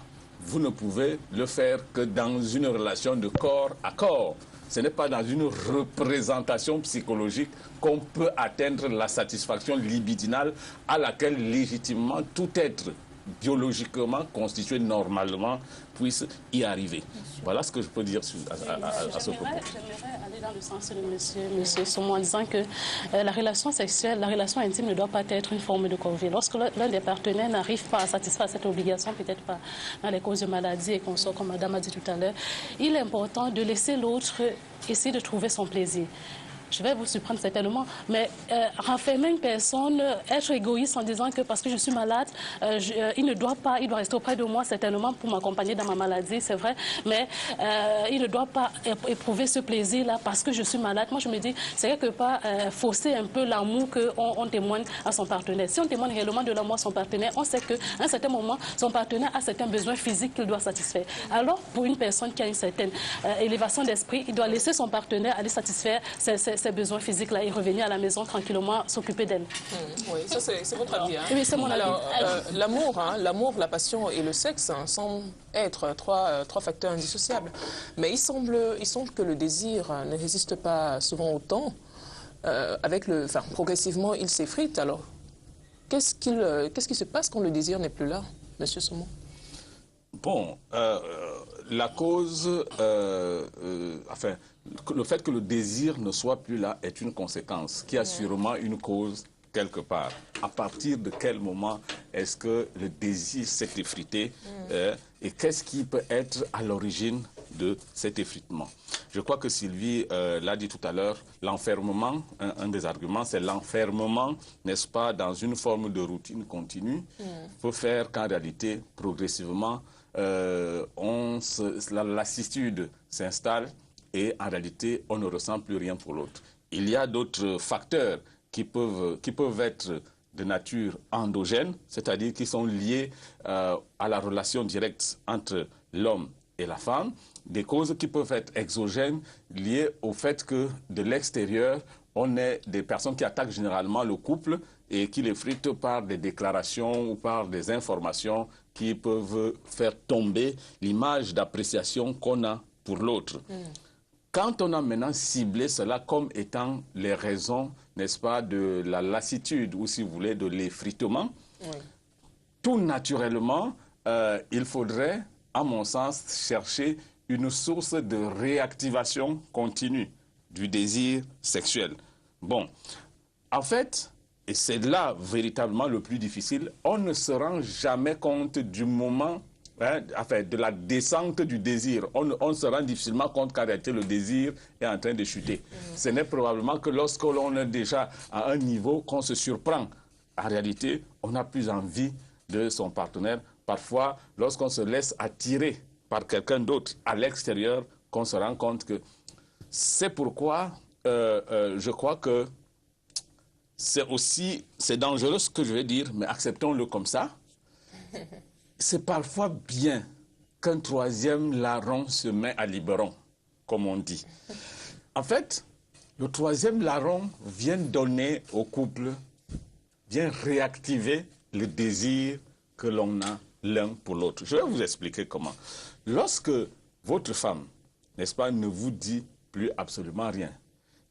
vous ne pouvez le faire que dans une relation de corps à corps. Ce n'est pas dans une représentation psychologique qu'on peut atteindre la satisfaction libidinale à laquelle légitimement tout être biologiquement constitué normalement puisse y arriver. Voilà ce que je peux dire à ce propos. J'aimerais aller dans le sens de monsieur Somo en disant que la relation sexuelle, la relation intime ne doit pas être une forme de corvée. Lorsque l'un des partenaires n'arrive pas à satisfaire cette obligation, peut-être pas dans les causes de maladie et consorts, comme madame a dit tout à l'heure, il est important de laisser l'autre essayer de trouver son plaisir. Je vais vous surprendre certainement, mais renfermer une personne, être égoïste en disant que parce que je suis malade, il ne doit pas, il doit rester auprès de moi certainement pour m'accompagner dans ma maladie, c'est vrai, mais il ne doit pas éprouver ce plaisir-là parce que je suis malade. Moi, je me dis, c'est quelque part fausser un peu l'amour qu'on témoigne à son partenaire. Si on témoigne réellement de l'amour à son partenaire, on sait qu'à un certain moment, son partenaire a certains besoins physiques qu'il doit satisfaire. Alors, pour une personne qui a une certaine élévation d'esprit, il doit laisser son partenaire aller satisfaire ses besoins physiques-là et revenir à la maison tranquillement, s'occuper d'elle. Oui, ça c'est votre avis. Hein? Oui, c'est mon avis. Alors, l'amour, la passion et le sexe semblent être trois facteurs indissociables. Mais il semble que le désir ne résiste pas souvent au temps. Progressivement, il s'effrite. Alors, qu'est-ce qui se passe quand le désir n'est plus là, Monsieur Somo? Bon, la cause, le fait que le désir ne soit plus là est une conséquence qui a sûrement une cause quelque part. À partir de quel moment est-ce que le désir s'est effrité et qu'est-ce qui peut être à l'origine de cet effritement? Je crois que Sylvie l'a dit tout à l'heure, l'enfermement, un des arguments, c'est l'enfermement, n'est-ce pas, dans une forme de routine continue, peut faire qu'en réalité, progressivement, la lassitude s'installe et en réalité, on ne ressent plus rien pour l'autre. Il y a d'autres facteurs qui peuvent être de nature endogène, c'est-à-dire qui sont liés à la relation directe entre l'homme et la femme, des causes qui peuvent être exogènes liées au fait que de l'extérieur, on est des personnes qui attaquent généralement le couple et qui l'effritent par des déclarations ou par des informations qui peuvent faire tomber l'image d'appréciation qu'on a pour l'autre. Quand on a maintenant ciblé cela comme étant les raisons, n'est-ce pas, de la lassitude ou, si vous voulez, de l'effritement, tout naturellement, il faudrait, à mon sens, chercher une source de réactivation continue du désir sexuel. Bon, en fait, et c'est là véritablement le plus difficile, on ne se rend jamais compte du moment, de la descente du désir. On se rend difficilement compte qu'en réalité le désir est en train de chuter. Ce n'est probablement que lorsque l'on est déjà à un niveau qu'on se surprend. En réalité, on n'a plus envie de son partenaire. Parfois, lorsqu'on se laisse attirer par quelqu'un d'autre à l'extérieur, qu'on se rend compte que c'est pourquoi je crois que c'est dangereux ce que je vais dire, mais acceptons-le comme ça. C'est parfois bien qu'un troisième larron se met à Liberon, comme on dit. En fait, le troisième larron vient donner au couple, vient réactiver le désir que l'on a l'un pour l'autre. Je vais vous expliquer comment. Lorsque votre femme, n'est-ce pas, ne vous dit plus absolument rien,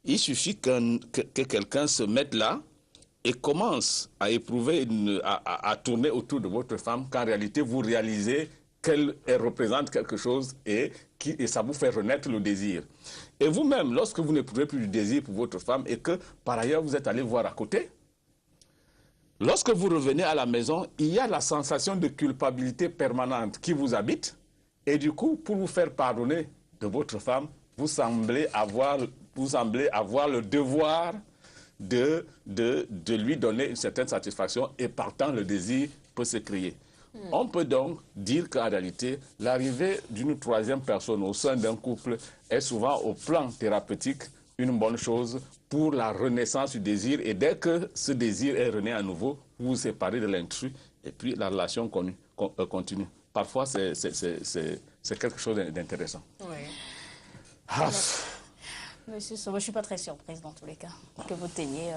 il suffit que quelqu'un se mette là et commence à éprouver, à tourner autour de votre femme, qu'en réalité, vous réalisez qu'elle représente quelque chose et ça vous fait renaître le désir. Et vous-même, lorsque vous n'éprouvez plus du désir pour votre femme et que, par ailleurs, vous êtes allé voir à côté, lorsque vous revenez à la maison, il y a la sensation de culpabilité permanente qui vous habite. Et du coup, pour vous faire pardonner de votre femme, vous semblez avoir le devoir de lui donner une certaine satisfaction et partant le désir peut se créer. On peut donc dire qu'en réalité, l'arrivée d'une troisième personne au sein d'un couple est souvent au plan thérapeutique une bonne chose pour la renaissance du désir. Et dès que ce désir est rené à nouveau, vous vous séparez de l'intrus et puis la relation continue. Parfois, c'est quelque chose d'intéressant. Oui. Ah. Monsieur Somo, je ne suis pas très surprise dans tous les cas que vous teniez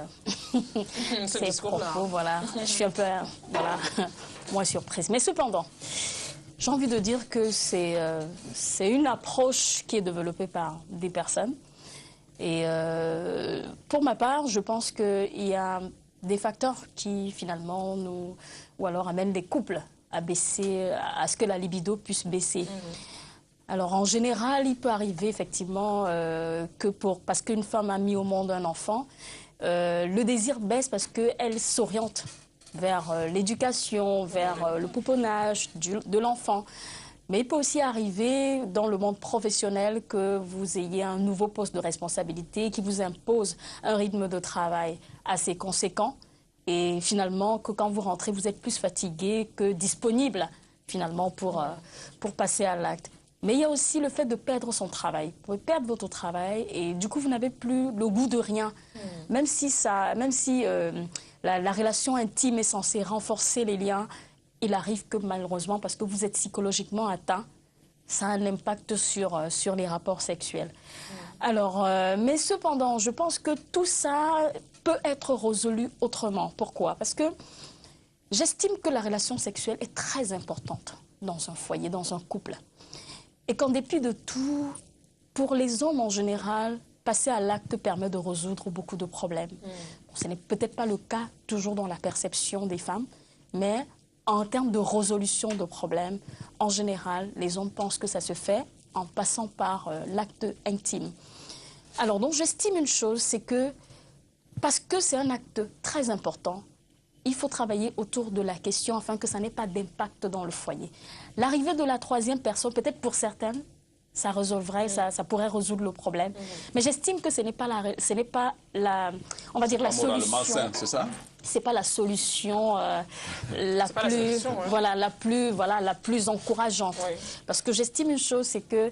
ces propos. Voilà. Je suis un peu moins surprise. Mais cependant, j'ai envie de dire que c'est une approche qui est développée par des personnes. Et pour ma part, je pense qu'il y a des facteurs qui finalement ou alors amènent des couples à baisser, à ce que la libido puisse baisser. Alors, en général, il peut arriver effectivement parce qu'une femme a mis au monde un enfant, le désir baisse parce qu'elle s'oriente vers l'éducation, vers le pouponage de l'enfant. Mais il peut aussi arriver dans le monde professionnel que vous ayez un nouveau poste de responsabilité qui vous impose un rythme de travail assez conséquent. Et finalement, que quand vous rentrez, vous êtes plus fatigué que disponible finalement pour passer à l'acte. Mais il y a aussi le fait de perdre son travail. Vous pouvez perdre votre travail et du coup, vous n'avez plus le goût de rien. Même si la relation intime est censée renforcer les liens, il arrive que malheureusement, parce que vous êtes psychologiquement atteint, ça a un impact sur les rapports sexuels. Alors, mais cependant, je pense que tout ça peut être résolu autrement. Pourquoi? Parce que j'estime que la relation sexuelle est très importante dans un foyer, dans un couple. Et qu'en dépit de tout, pour les hommes en général, passer à l'acte permet de résoudre beaucoup de problèmes. Bon, ce n'est peut-être pas le cas toujours dans la perception des femmes, mais en termes de résolution de problèmes, en général, les hommes pensent que ça se fait en passant par l'acte intime. Alors donc j'estime une chose, c'est que parce que c'est un acte très important, il faut travailler autour de la question afin que ça n'ait pas d'impact dans le foyer. L'arrivée de la troisième personne, peut-être pour certaines, ça résolverait, ça pourrait résoudre le problème. Mais j'estime que ce n'est pas la on va dire la solution. C'est ça? C'est pas la solution la plus encourageante. Oui. Parce que j'estime une chose, c'est que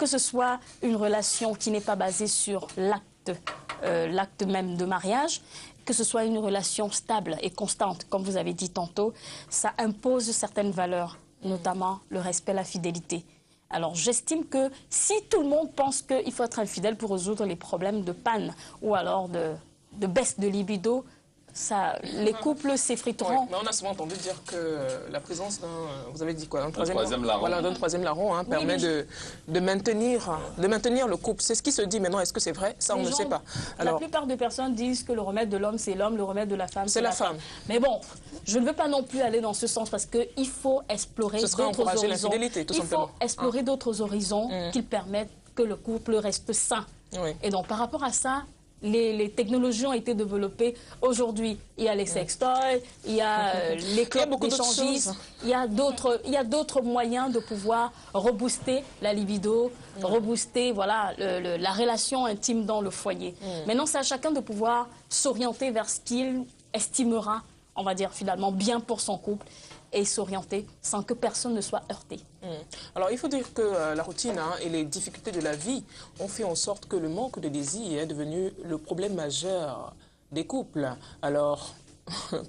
ce soit une relation qui n'est pas basée sur l'acte même de mariage, que ce soit une relation stable et constante, comme vous avez dit tantôt, ça impose certaines valeurs, notamment le respect, la fidélité. Alors j'estime que si tout le monde pense qu'il faut être infidèle pour résoudre les problèmes de panne ou alors de baisse de libido, les couples s'effriteront. Oui, mais on a souvent entendu dire que la présence d'un, vous avez dit quoi, d'un troisième larron, voilà, d'un troisième larron permet de maintenir le couple. C'est ce qui se dit maintenant. Est-ce que c'est vrai? Ça, on ne sait pas. Alors, la plupart des personnes disent que le remède de l'homme, c'est l'homme, le remède de la femme, c'est la femme. Mais bon, je ne veux pas non plus aller dans ce sens parce qu'il faut explorer d'autres horizons. Il faut explorer d'autres horizons qui permettent que le couple reste sain. Oui. Et donc, par rapport à ça, les technologies ont été développées. Aujourd'hui, il y a les sextoys, il y a les clubs d'échangistes, il y a d'autres moyens de pouvoir rebooster la libido, rebooster la relation intime dans le foyer. Maintenant, c'est à chacun de pouvoir s'orienter vers ce qu'il estimera, on va dire finalement, bien pour son couple et s'orienter sans que personne ne soit heurté. Alors, il faut dire que la routine et les difficultés de la vie ont fait en sorte que le manque de désir est devenu le problème majeur des couples. Alors,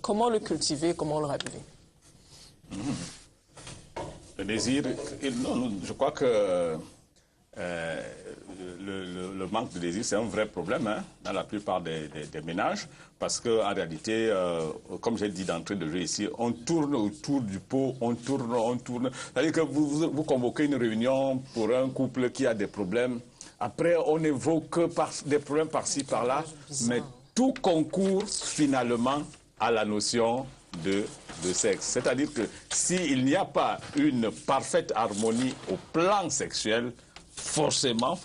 comment le cultiver, comment le raviver? Le désir, je crois que le manque de désir, c'est un vrai problème dans la plupart des ménages, parce qu'en réalité, comme j'ai dit d'entrée de jeu ici, on tourne autour du pot, on tourne. C'est-à-dire que vous convoquez une réunion pour un couple qui a des problèmes. Après, on évoque des problèmes par-ci, par-là, mais tout concourt finalement à la notion de sexe. C'est-à-dire que s'il n'y a pas une parfaite harmonie au plan sexuel, forcément,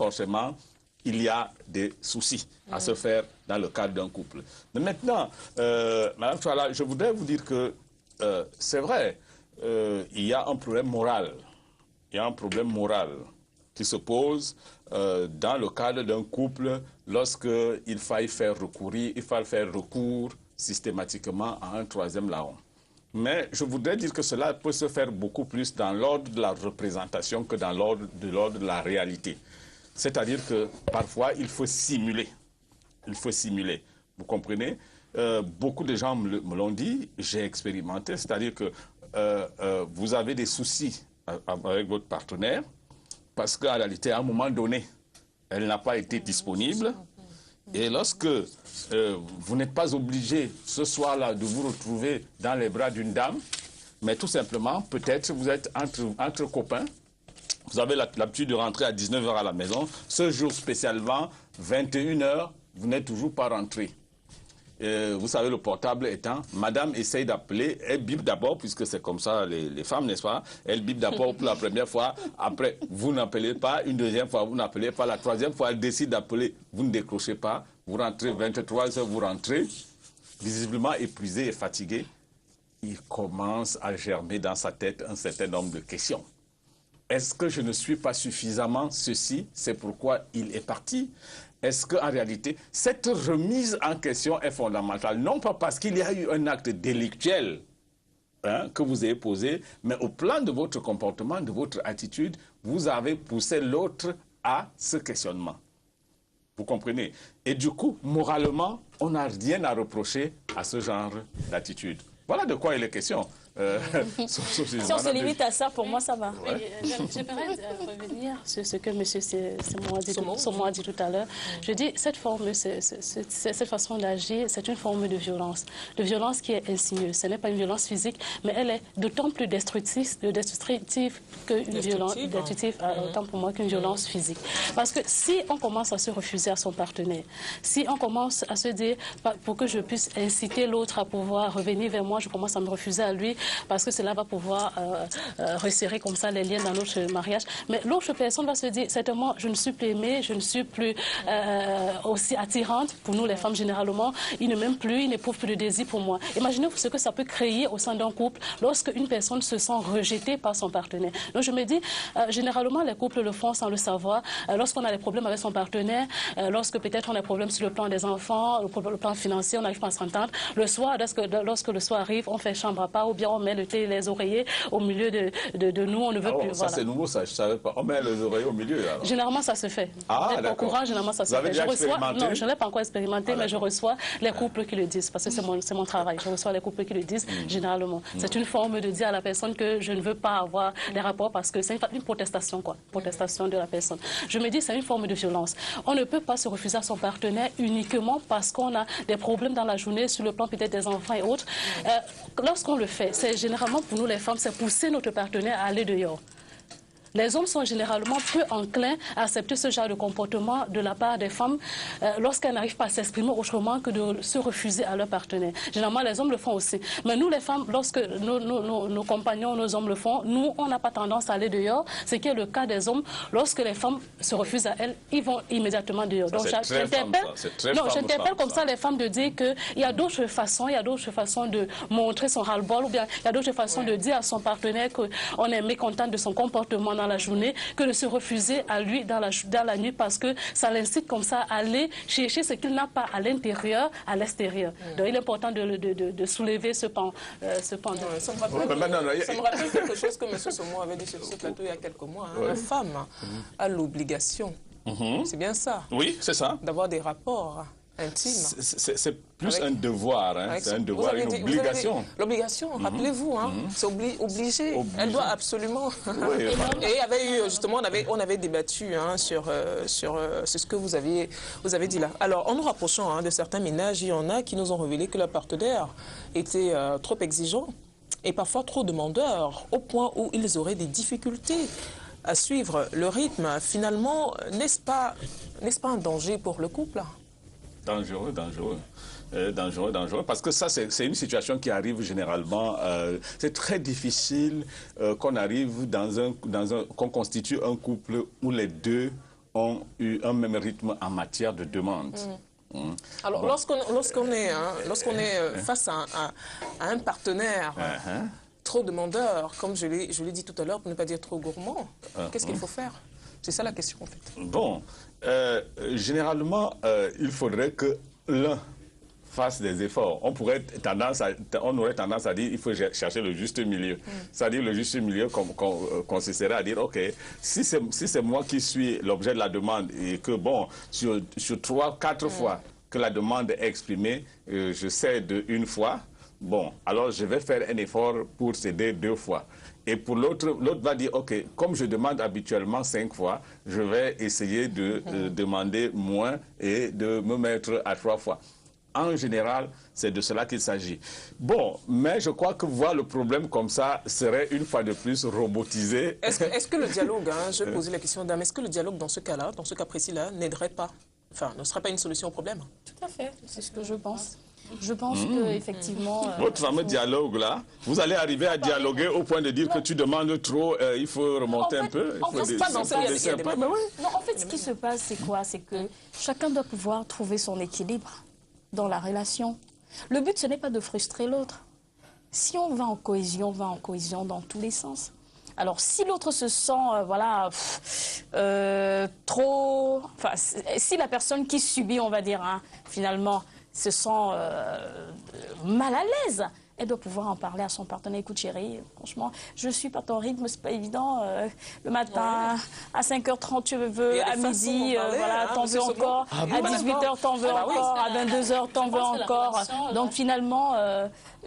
il y a des soucis à se faire dans le cadre d'un couple. Mais maintenant, Madame Chouala, je voudrais vous dire que c'est vrai, il y a un problème moral. Il y a un problème moral qui se pose dans le cadre d'un couple lorsqu'il faille faire recours systématiquement à un troisième larron. Mais je voudrais dire que cela peut se faire beaucoup plus dans l'ordre de la représentation que dans l'ordre de la réalité. C'est-à-dire que parfois, il faut simuler. Il faut simuler. Vous comprenez? Beaucoup de gens me l'ont dit, j'ai expérimenté. C'est-à-dire que vous avez des soucis avec votre partenaire parce qu'en réalité, à un moment donné, elle n'a pas été disponible. Et lorsque vous n'êtes pas obligé ce soir-là de vous retrouver dans les bras d'une dame, mais tout simplement, peut-être vous êtes entre copains, vous avez l'habitude de rentrer à 19h à la maison, ce jour spécialement, 21h, vous n'êtes toujours pas rentré. Vous savez, le portable étant, madame essaye d'appeler, elle bip d'abord, puisque c'est comme ça les femmes, n'est-ce pas? Elle bip d'abord pour la première fois, après vous n'appelez pas, une deuxième fois vous n'appelez pas, la troisième fois elle décide d'appeler, vous ne décrochez pas, vous rentrez 23h, vous rentrez, visiblement épuisé et fatigué. Il commence à germer dans sa tête un certain nombre de questions. Est-ce que je ne suis pas suffisamment ceci? C'est pourquoi il est parti. Est-ce qu'en réalité, cette remise en question est fondamentale? Non pas parce qu'il y a eu un acte délictuel que vous avez posé, mais au plan de votre comportement, de votre attitude, vous avez poussé l'autre à ce questionnement. Vous comprenez? Et du coup, moralement, on n'a rien à reprocher à ce genre d'attitude. Voilà de quoi il est question. Si on se limite à ça, pour moi, ça va. Oui, j'aimerais revenir sur ce que M. Somo a dit tout à l'heure. Je dis, cette façon d'agir, c'est une forme de violence. De violence qui est insidieuse. Ce n'est pas une violence physique, mais elle est d'autant plus destructive qu'une violence, autant pour moi qu'une violence physique. Parce que si on commence à se refuser à son partenaire, si on commence à se dire, pour que je puisse inciter l'autre à pouvoir revenir vers moi, je commence à me refuser à lui, parce que cela va pouvoir resserrer comme ça les liens dans notre mariage. Mais l'autre personne va se dire, certainement, je ne suis plus aimée, je ne suis plus aussi attirante. Pour nous, les femmes, généralement, il ne m'aime plus, il n'éprouve plus de désir pour moi. Imaginez-vous ce que ça peut créer au sein d'un couple lorsque une personne se sent rejetée par son partenaire. Donc, je me dis, généralement, les couples le font sans le savoir. Lorsqu'on a des problèmes avec son partenaire, lorsque peut-être on a des problèmes sur le plan des enfants, le plan financier, on n'arrive pas à s'entendre. Le soir, lorsque le soir arrive, on fait chambre à part, ou bien on met le thé et les oreillers au milieu de nous, on ne veut plus. Ça, c'est nouveau, ça, je ne savais pas. On met les oreillers au milieu, alors. Généralement, ça se fait. Ah, d'accord. Au courant, généralement, ça se fait. Je reçois, non, je ne l'ai pas encore expérimenté, mais je reçois les couples qui le disent, parce que c'est mon travail. Je reçois les couples qui le disent, généralement. C'est une forme de dire à la personne que je ne veux pas avoir des rapports, parce que c'est une protestation, quoi. Protestation de la personne. Je me dis, c'est une forme de violence. On ne peut pas se refuser à son partenaire uniquement parce qu'on a des problèmes dans la journée, sur le plan peut-être des enfants et autres. Lorsqu'on le fait, c'est généralement pour nous les femmes, c'est pousser notre partenaire à aller dehors. Les hommes sont généralement peu enclins à accepter ce genre de comportement de la part des femmes lorsqu'elles n'arrivent pas à s'exprimer autrement que de se refuser à leur partenaire. Généralement, les hommes le font aussi. Mais nous, les femmes, lorsque nos compagnons, nos hommes le font, nous, on n'a pas tendance à aller dehors. Ce qui est le cas des hommes. Lorsque les femmes se refusent à elles, ils vont immédiatement dehors. Donc, j'interpelle comme ça les femmes de dire qu'il y a d'autres façons, de montrer son ras-le-bol, ou bien il y a d'autres façons de dire à son partenaire qu'on est mécontent de son comportement dans la journée, que de se refuser à lui dans la nuit, parce que ça l'incite comme ça à aller chercher ce qu'il n'a pas à l'intérieur, à l'extérieur. Donc il est important de soulever ce pan. Ça me rappelle quelque chose que M. Somo avait dit sur ce plateau il y a quelques mois. La femme a l'obligation, c'est bien ça? Oui, c'est ça. D'avoir des rapports intimes. C'est plus un devoir, c'est un devoir, une obligation. L'obligation, rappelez-vous, c'est obligé. Elle doit absolument. Oui, et il y avait eu, justement, on avait débattu sur ce que vous avez dit là. Alors, en nous rapprochant de certains ménages, il y en a qui nous ont révélé que leur partenaire était trop exigeant et parfois trop demandeur, au point où ils auraient des difficultés à suivre le rythme. Finalement, n'est-ce pas un danger pour le couple? Dangereux, dangereux. Dangereux, parce que ça, c'est une situation qui arrive généralement. C'est très difficile qu'on arrive qu'on constitue un couple où les deux ont eu un même rythme en matière de demande. Alors, bon. lorsqu'on est face à un partenaire trop demandeur, comme je l'ai dit tout à l'heure, pour ne pas dire trop gourmand, qu'est-ce qu'il faut faire? C'est ça la question, en fait. Bon, généralement, il faudrait que l'un fasse des efforts. On aurait tendance à dire qu'il faut chercher le juste milieu. C'est-à-dire le juste milieu consisterait à dire, OK, si c'est moi qui suis l'objet de la demande et que, bon, sur 3, 4 fois que la demande est exprimée, je cède une fois, bon, alors je vais faire un effort pour céder 2 fois. Et pour l'autre va dire, OK, comme je demande habituellement 5 fois, je vais essayer de demander moins et de me mettre à 3 fois. En général, c'est de cela qu'il s'agit. Bon, mais je crois que voir le problème comme ça serait une fois de plus robotisé. Est-ce que le dialogue, je vais poser la question, dame, est-ce que le dialogue dans ce cas-là, dans ce cas précis-là, n'aiderait pas, enfin, ne serait pas une solution au problème? Tout à fait, c'est ce que je pense. Je pense qu'effectivement... Votre fameux dialogue-là, vous allez arriver à dialoguer au point de dire que tu demandes trop, il faut remonter un peu. En fait, ce qui se passe, c'est quoi? C'est que chacun doit pouvoir trouver son équilibre dans la relation. Le but, ce n'est pas de frustrer l'autre. Si on va en cohésion, dans tous les sens. Alors, si l'autre se sent, trop... Enfin, si la personne qui subit, on va dire, finalement, se sent mal à l'aise, elle doit pouvoir en parler à son partenaire. Écoute, chérie, franchement, je suis pas ton rythme, c'est pas évident. Le matin, à 5h30, tu veux, à midi, t'en veux encore. À 18h, t'en veux encore. À 22h, t'en veux encore. Donc finalement,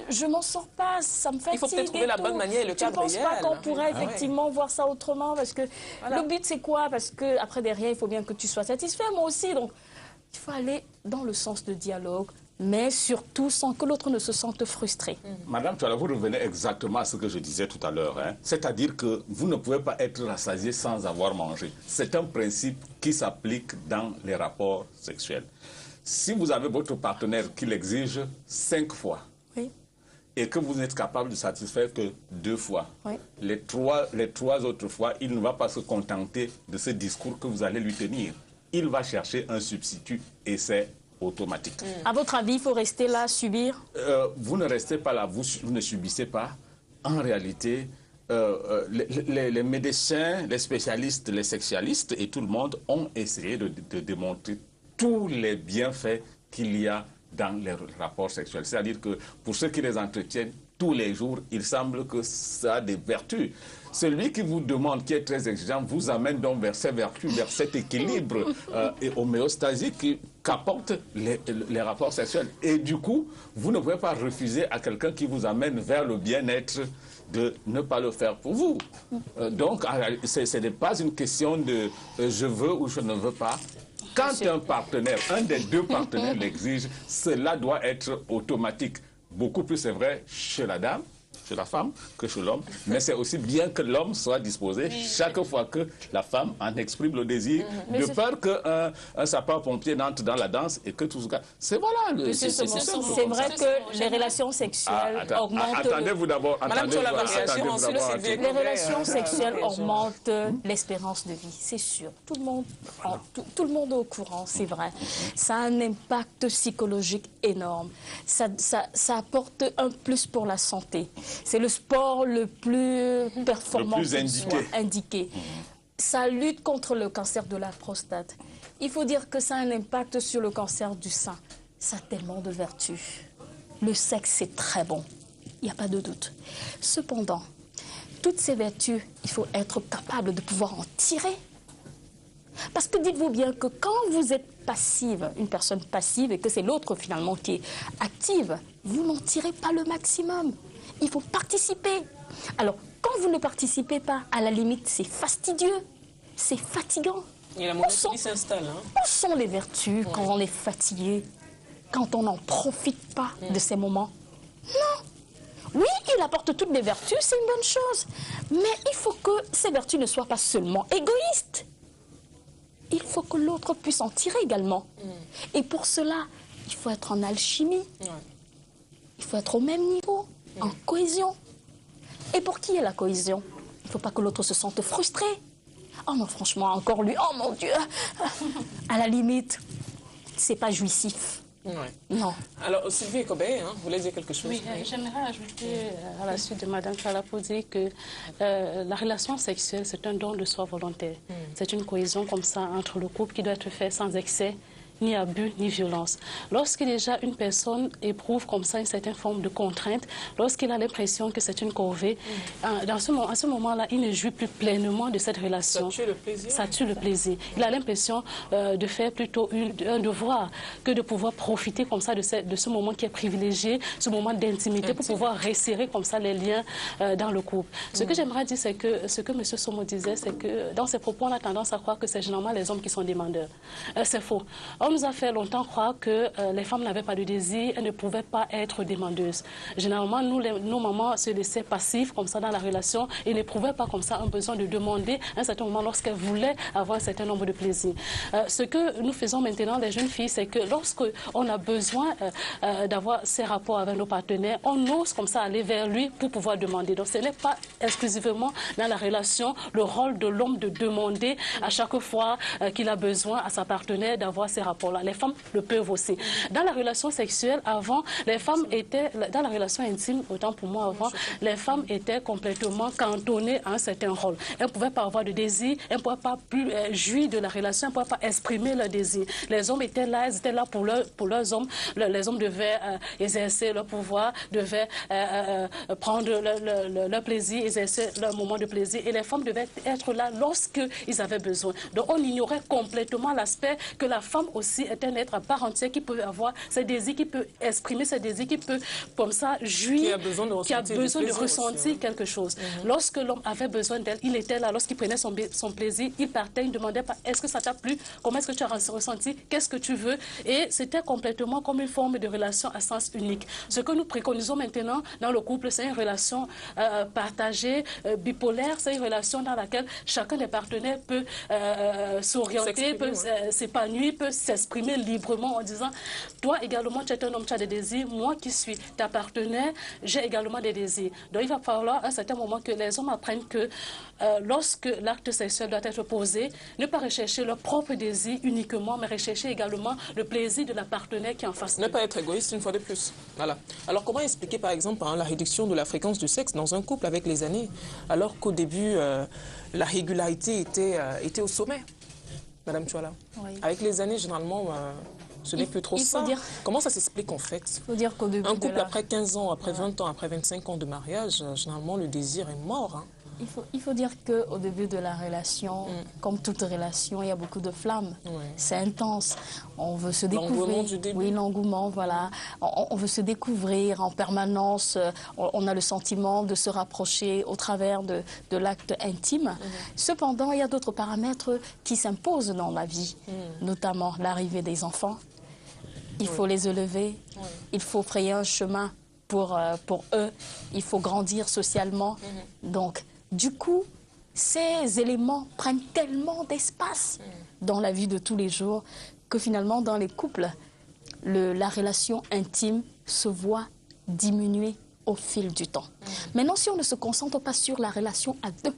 je m'en sors pas, ça me fatigue. Il faut peut-être trouver la bonne manière et le cadre réel. Je pense pas qu'on pourrait effectivement voir ça autrement, parce que le but, c'est quoi? Parce que après derrière, il faut bien que tu sois satisfait, moi aussi. Donc, il faut aller dans le sens de dialogue, mais surtout sans que l'autre ne se sente frustré. Madame Touala, vous revenez exactement à ce que je disais tout à l'heure. C'est-à-dire que vous ne pouvez pas être rassasié sans avoir mangé. C'est un principe qui s'applique dans les rapports sexuels. Si vous avez votre partenaire qui l'exige 5 fois, et que vous n'êtes capable de satisfaire que 2 fois, les trois autres fois, il ne va pas se contenter de ce discours que vous allez lui tenir. Il va chercher un substitut et c'est automatique. À votre avis, il faut rester là, subir? Vous ne restez pas là, vous ne subissez pas. En réalité, les médecins, les spécialistes, les sexualistes et tout le monde ont essayé de démontrer tous les bienfaits qu'il y a dans les rapports sexuels. C'est-à-dire que pour ceux qui les entretiennent tous les jours, il semble que ça a des vertus. Celui qui vous demande, qui est très exigeant, vous amène donc vers ces vertus, vers cet équilibre et homéostasique qu'apportent les rapports sexuels. Et du coup, vous ne pouvez pas refuser à quelqu'un qui vous amène vers le bien-être de ne pas le faire pour vous. Donc, ce n'est pas une question de je veux ou je ne veux pas. Quand un partenaire, un des 2 partenaires l'exige, cela doit être automatique. Beaucoup plus, c'est vrai, chez la dame, chez la femme, que chez l'homme. Mais c'est aussi bien que l'homme soit disposé, chaque fois que la femme en exprime le désir, de peur qu'un sapeur-pompier n'entre dans la danse et que tout ça... C'est voilà... C'est vrai que les relations sexuelles augmentent... Attendez-vous d'abord... Les relations sexuelles augmentent l'espérance de vie, c'est sûr. Tout le monde est au courant, c'est vrai. Ça a un impact psychologique énorme. Ça apporte un plus pour la santé. C'est le sport le plus performant, le plus indiqué. Ça lutte contre le cancer de la prostate. Il faut dire que ça a un impact sur le cancer du sein. Ça a tellement de vertus. Le sexe, c'est très bon. Il n'y a pas de doute. Cependant, toutes ces vertus, il faut être capable de pouvoir en tirer. Parce que dites-vous bien que quand vous êtes passive, une personne passive, et que c'est l'autre finalement qui est active, vous n'en tirez pas le maximum. Il faut participer. Alors, quand vous ne participez pas, à la limite, c'est fastidieux, c'est fatigant. Et la monotonie s'installe. Où sont les vertus quand on est fatigué, quand on n'en profite pas de ces moments? Non. Oui, il apporte toutes les vertus, c'est une bonne chose. Mais il faut que ces vertus ne soient pas seulement égoïstes. il faut que l'autre puisse en tirer également. Et pour cela, il faut être en alchimie. Il faut être au même niveau, en cohésion. Et pour qui est la cohésion? Il ne faut pas que l'autre se sente frustré. Oh non, franchement, encore lui, oh mon Dieu. À la limite, c'est pas jouissif. Non. Alors, Sylvie Ekobé, vous voulez dire quelque chose? Oui, j'aimerais ajouter à la suite de Mme Kala pour dire que la relation sexuelle, c'est un don de soi volontaire. C'est une cohésion comme ça entre le couple qui doit être fait sans excès, ni abus, ni violence. Lorsque déjà une personne éprouve comme ça une certaine forme de contrainte, lorsqu'il a l'impression que c'est une corvée, à ce moment-là, il ne jouit plus pleinement de cette relation. Ça tue le plaisir. Ça tue le plaisir. Il a l'impression de faire plutôt un devoir que de pouvoir profiter comme ça de ce moment qui est privilégié, ce moment d'intimité pour pouvoir resserrer comme ça les liens dans le couple. Ce que j'aimerais dire, c'est que ce que M. Somo disait, c'est que dans ses propos, on a tendance à croire que c'est généralement les hommes qui sont demandeurs. C'est faux. On nous a fait longtemps croire que les femmes n'avaient pas de désir, elles ne pouvaient pas être demandeuses. Généralement, nos mamans se laissaient passives comme ça dans la relation et n'éprouvaient pas comme ça un besoin de demander à un certain moment lorsqu'elles voulaient avoir un certain nombre de plaisirs. Ce que nous faisons maintenant, les jeunes filles, c'est que lorsqu'on a besoin d'avoir ces rapports avec nos partenaires, on ose comme ça aller vers lui pour pouvoir demander. Donc ce n'est pas exclusivement dans la relation le rôle de l'homme de demander à chaque fois qu'il a besoin à sa partenaire d'avoir ces rapports. Les femmes le peuvent aussi. Dans la relation sexuelle, avant, les femmes étaient, dans la relation intime, autant pour moi avant, les femmes étaient complètement cantonnées à un certain rôle. Elles ne pouvaient pas avoir de désir, elles ne pouvaient pas plus jouir de la relation, elles ne pouvaient pas exprimer leur désir. Les hommes étaient là, ils étaient là pour leurs hommes. Les hommes devaient exercer leur pouvoir, devaient prendre leur plaisir, exercer leur moment de plaisir. Et les femmes devaient être là lorsqu'ils avaient besoin. Donc on ignorait complètement l'aspect que la femme aussi est un être à part entière qui peut avoir ses désirs, qui peut exprimer ses désirs, qui peut comme ça jouir, qui a besoin de ressentir quelque chose. Lorsque l'homme avait besoin d'elle, il était là. Lorsqu'il prenait son plaisir, il partait, il ne demandait pas est-ce que ça t'a plu, comment est-ce que tu as ressenti, qu'est-ce que tu veux. Et c'était complètement comme une forme de relation à sens unique. Ce que nous préconisons maintenant dans le couple, c'est une relation partagée, bipolaire, c'est une relation dans laquelle chacun des partenaires peut s'orienter, peut s'épanouir, peut s'exprimer librement en disant toi également tu es un homme, tu as des désirs, moi qui suis ta partenaire, j'ai également des désirs. Donc il va falloir à un certain moment que les hommes apprennent que lorsque l'acte sexuel doit être posé, ne pas rechercher leur propre désir uniquement, mais rechercher également le plaisir de la partenaire qui est en face. Ne pas être égoïste une fois de plus. Voilà. Alors comment expliquer par exemple la réduction de la fréquence du sexe dans un couple avec les années, alors qu'au début la régularité était au sommet? Madame Chouala, avec les années, généralement, ce n'est plus trop ça. Comment ça s'explique en fait? Il faut dire qu'au début un couple après 15 ans, après 20 ans, après 25 ans de mariage, généralement, le désir est mort. Il faut dire qu'au début de la relation, comme toute relation, il y a beaucoup de flammes. C'est intense. On veut se découvrir. L'engouement du début. Oui, l'engouement, voilà. On veut se découvrir en permanence. On a le sentiment de se rapprocher au travers de l'acte intime. Cependant, il y a d'autres paramètres qui s'imposent dans la vie, notamment l'arrivée des enfants. Il faut les élever. Il faut frayer un chemin pour eux. Il faut grandir socialement. Donc, du coup, ces éléments prennent tellement d'espace dans la vie de tous les jours que finalement, dans les couples, la relation intime se voit diminuer au fil du temps. Maintenant, si on ne se concentre pas sur la relation à deux,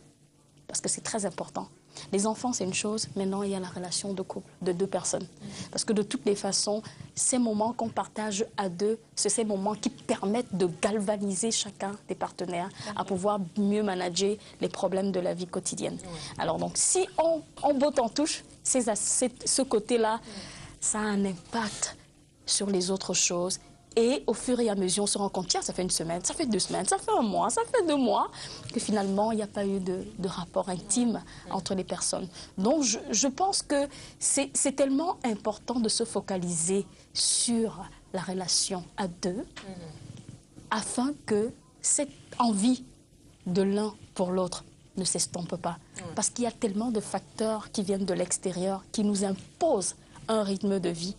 parce que c'est très important, les enfants, c'est une chose. Maintenant, il y a la relation de couple, de deux personnes. Parce que de toutes les façons, ces moments qu'on partage à deux, c'est ces moments qui permettent de galvaniser chacun des partenaires à pouvoir mieux manager les problèmes de la vie quotidienne. Alors donc, si on botte en touche, ce côté-là, ça a un impact sur les autres choses. Et au fur et à mesure, on se rend compte, tiens, ça fait une semaine, ça fait 2 semaines, ça fait 1 mois, ça fait 2 mois, que finalement, il n'y a pas eu de rapport intime entre les personnes. Donc, je pense que c'est tellement important de se focaliser sur la relation à deux, afin que cette envie de l'un pour l'autre ne s'estompe pas. Parce qu'il y a tellement de facteurs qui viennent de l'extérieur, qui nous imposent un rythme de vie,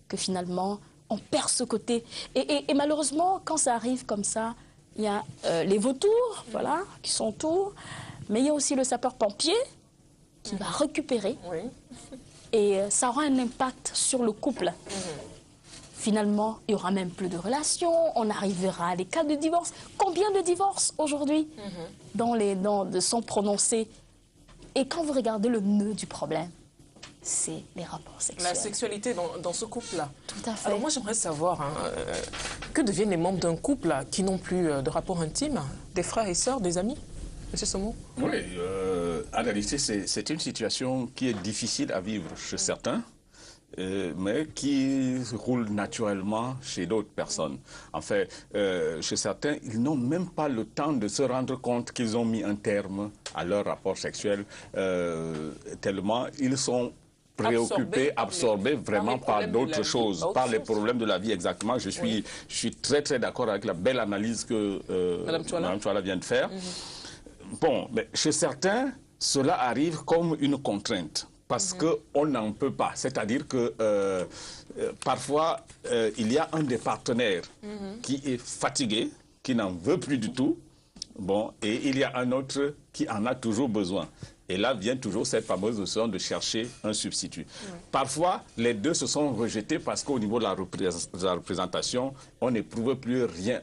que finalement, on perd ce côté. Et malheureusement, quand ça arrive comme ça, il y a les vautours, voilà, qui sont autour. Mais il y a aussi le sapeur-pompier qui va récupérer Et ça aura un impact sur le couple. Finalement, il n'y aura même plus de relations, on arrivera à des cas de divorce. Combien de divorces aujourd'hui sont prononcés? Et quand vous regardez le nœud du problème, c'est les rapports sexuels. La sexualité dans ce couple-là. Tout à fait. Alors moi, j'aimerais savoir, que deviennent les membres d'un couple qui n'ont plus de rapport intime? Des frères et sœurs, des amis? Monsieur Somo? Oui, en réalité, c'est une situation qui est difficile à vivre chez certains, mais qui roule naturellement chez d'autres personnes. En fait, chez certains, ils n'ont même pas le temps de se rendre compte qu'ils ont mis un terme à leur rapport sexuel, tellement ils sont préoccupés, absorbés vraiment par d'autres choses, par les problèmes de la vie, exactement. Je suis très, très d'accord avec la belle analyse que Mme Chouala vient de faire. Bon, mais chez certains, cela arrive comme une contrainte, parce qu'on n'en peut pas. C'est-à-dire que parfois, il y a un des partenaires qui est fatigué, qui n'en veut plus du tout, bon, et il y a un autre qui en a toujours besoin. Et là vient toujours cette fameuse notion de chercher un substitut. Parfois, les deux se sont rejetés parce qu'au niveau de la représentation, on n'éprouve plus rien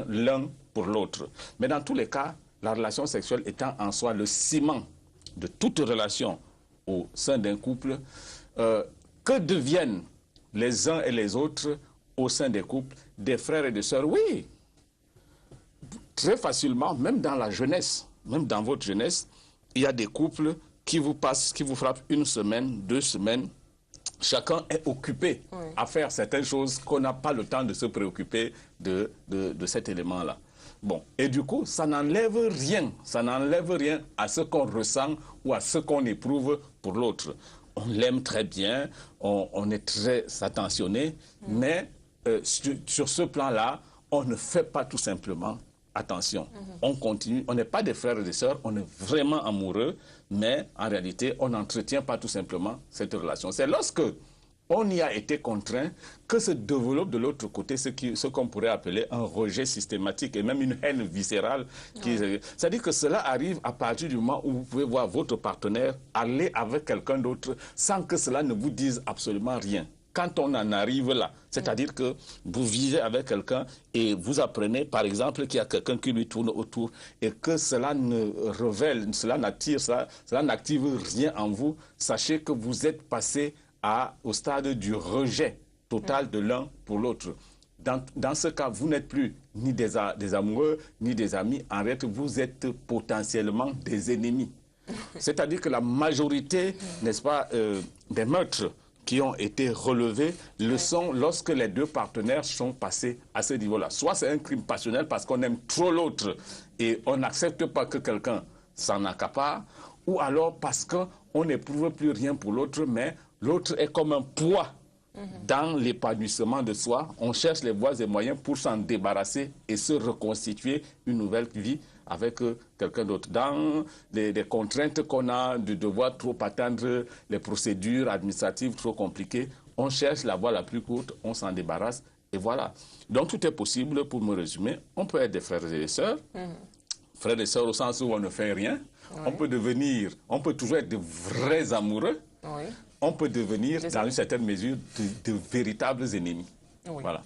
l'un pour l'autre. Mais dans tous les cas, la relation sexuelle étant en soi le ciment de toute relation au sein d'un couple, que deviennent les uns et les autres au sein des couples, des frères et des sœurs? Oui, très facilement, même dans la jeunesse, même dans votre jeunesse, il y a des couples qui vous frappent une semaine, 2 semaines. Chacun est occupé à faire certaines choses qu'on n'a pas le temps de se préoccuper de cet élément-là. Bon, et du coup, ça n'enlève rien à ce qu'on ressent ou à ce qu'on éprouve pour l'autre. On l'aime très bien, on est très attentionné, mais sur ce plan-là, on ne fait pas tout simplement attention. On continue, on n'est pas des frères et des sœurs, on est vraiment amoureux, mais en réalité, on n'entretient pas tout simplement cette relation. C'est lorsque on y a été contraint que se développe de l'autre côté ce qu'on pourrait appeler un rejet systématique et même une haine viscérale. C'est-à-dire que cela arrive à partir du moment où vous pouvez voir votre partenaire aller avec quelqu'un d'autre sans que cela ne vous dise absolument rien. Quand on en arrive là, c'est-à-dire que vous vivez avec quelqu'un et vous apprenez, par exemple, qu'il y a quelqu'un qui lui tourne autour et que cela ne révèle, cela n'active rien en vous, sachez que vous êtes passé au stade du rejet total de l'un pour l'autre. Dans ce cas, vous n'êtes plus ni des amoureux, ni des amis. En réalité, vous êtes potentiellement des ennemis. C'est-à-dire que la majorité, n'est-ce pas, des meurtres qui ont été relevés le sont lorsque les deux partenaires sont passés à ce niveau-là. Soit c'est un crime passionnel parce qu'on aime trop l'autre et on n'accepte pas que quelqu'un s'en accapare, ou alors parce qu'on n'éprouve plus rien pour l'autre, mais l'autre est comme un poids dans l'épanouissement de soi. On cherche les voies et moyens pour s'en débarrasser et se reconstituer une nouvelle vie avec quelqu'un d'autre. Dans les contraintes qu'on a de devoir trop attendre, les procédures administratives trop compliquées, on cherche la voie la plus courte, on s'en débarrasse et voilà. Donc tout est possible, pour me résumer. On peut être des frères et des sœurs, frères et sœurs au sens où on ne fait rien. On peut toujours être de vrais amoureux. On peut devenir, dans une certaine mesure, de véritables ennemis. Voilà.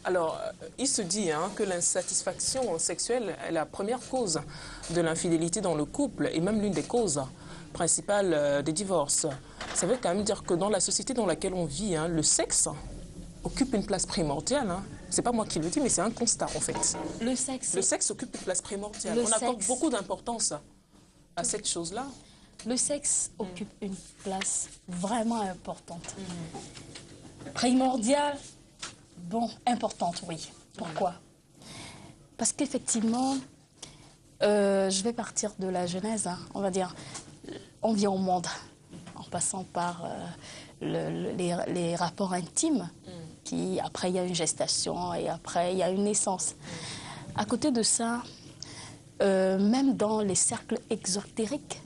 Alors, il se dit que l'insatisfaction sexuelle est la première cause de l'infidélité dans le couple et même l'une des causes principales des divorces. Ça veut quand même dire que dans la société dans laquelle on vit, le sexe occupe une place primordiale. C'est pas moi qui le dis, mais c'est un constat en fait. Le sexe occupe une place primordiale. On accorde beaucoup d'importance à cette chose-là. Le sexe occupe une place vraiment importante. Primordiale, bon, importante, oui. Pourquoi? Parce qu'effectivement, je vais partir de la genèse, on va dire, on vient au monde en passant par les rapports intimes, qui après il y a une gestation et après il y a une naissance. À côté de ça, même dans les cercles exotériques,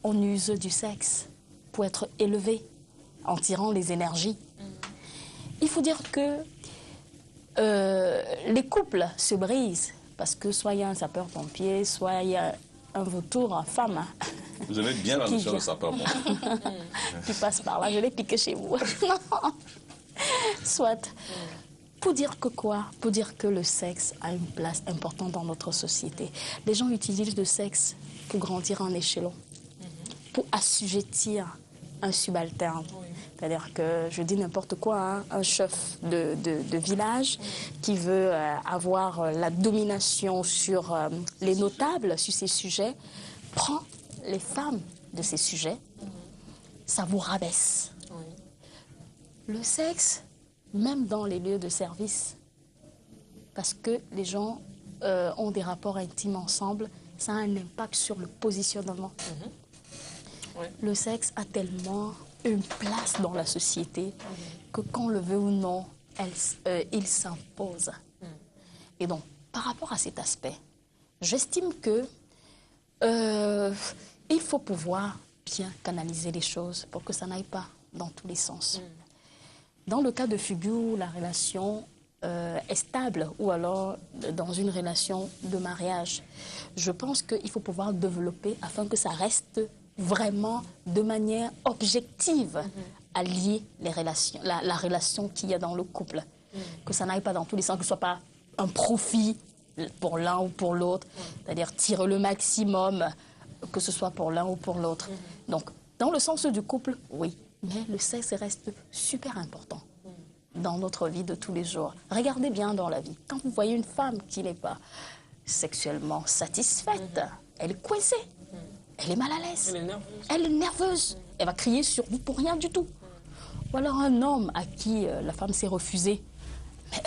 on use du sexe pour être élevé en tirant les énergies. Il faut dire que les couples se brisent parce que soit il y a un sapeur-pompier, soit il y a un vautour en femme Vous avez bien la notion de sapeur-pompier. Tu passes par là, je l'ai piqué chez vous. Soit. Pour dire que quoi? Pour dire que le sexe a une place importante dans notre société. Les gens utilisent le sexe pour grandir en échelon, pour assujettir un subalterne. C'est-à-dire que, je dis n'importe quoi, hein, un chef de village qui veut avoir la domination sur les notables, sur ces sujets, prend les femmes de ces sujets, ça vous rabaisse. Le sexe, même dans les lieux de service, parce que les gens ont des rapports intimes ensemble, ça a un impact sur le positionnement. Le sexe a tellement une place dans la société que qu'on le veut ou non, il s'impose. Et donc, par rapport à cet aspect, j'estime que il faut pouvoir bien canaliser les choses pour que ça n'aille pas dans tous les sens. Dans le cas de figure où la relation est stable ou alors dans une relation de mariage, je pense qu'il faut pouvoir développer afin que ça reste vraiment de manière objective à lier les relations, la relation qu'il y a dans le couple. Que ça n'aille pas dans tous les sens, que ce ne soit pas un profit pour l'un ou pour l'autre, c'est-à-dire tirer le maximum, que ce soit pour l'un ou pour l'autre. Donc, dans le sens du couple, oui, mais le sexe reste super important dans notre vie de tous les jours. Regardez bien dans la vie, quand vous voyez une femme qui n'est pas sexuellement satisfaite, elle est coincée, elle est mal à l'aise, elle est nerveuse, elle va crier sur vous pour rien du tout. Ou alors un homme à qui la femme s'est refusée, mais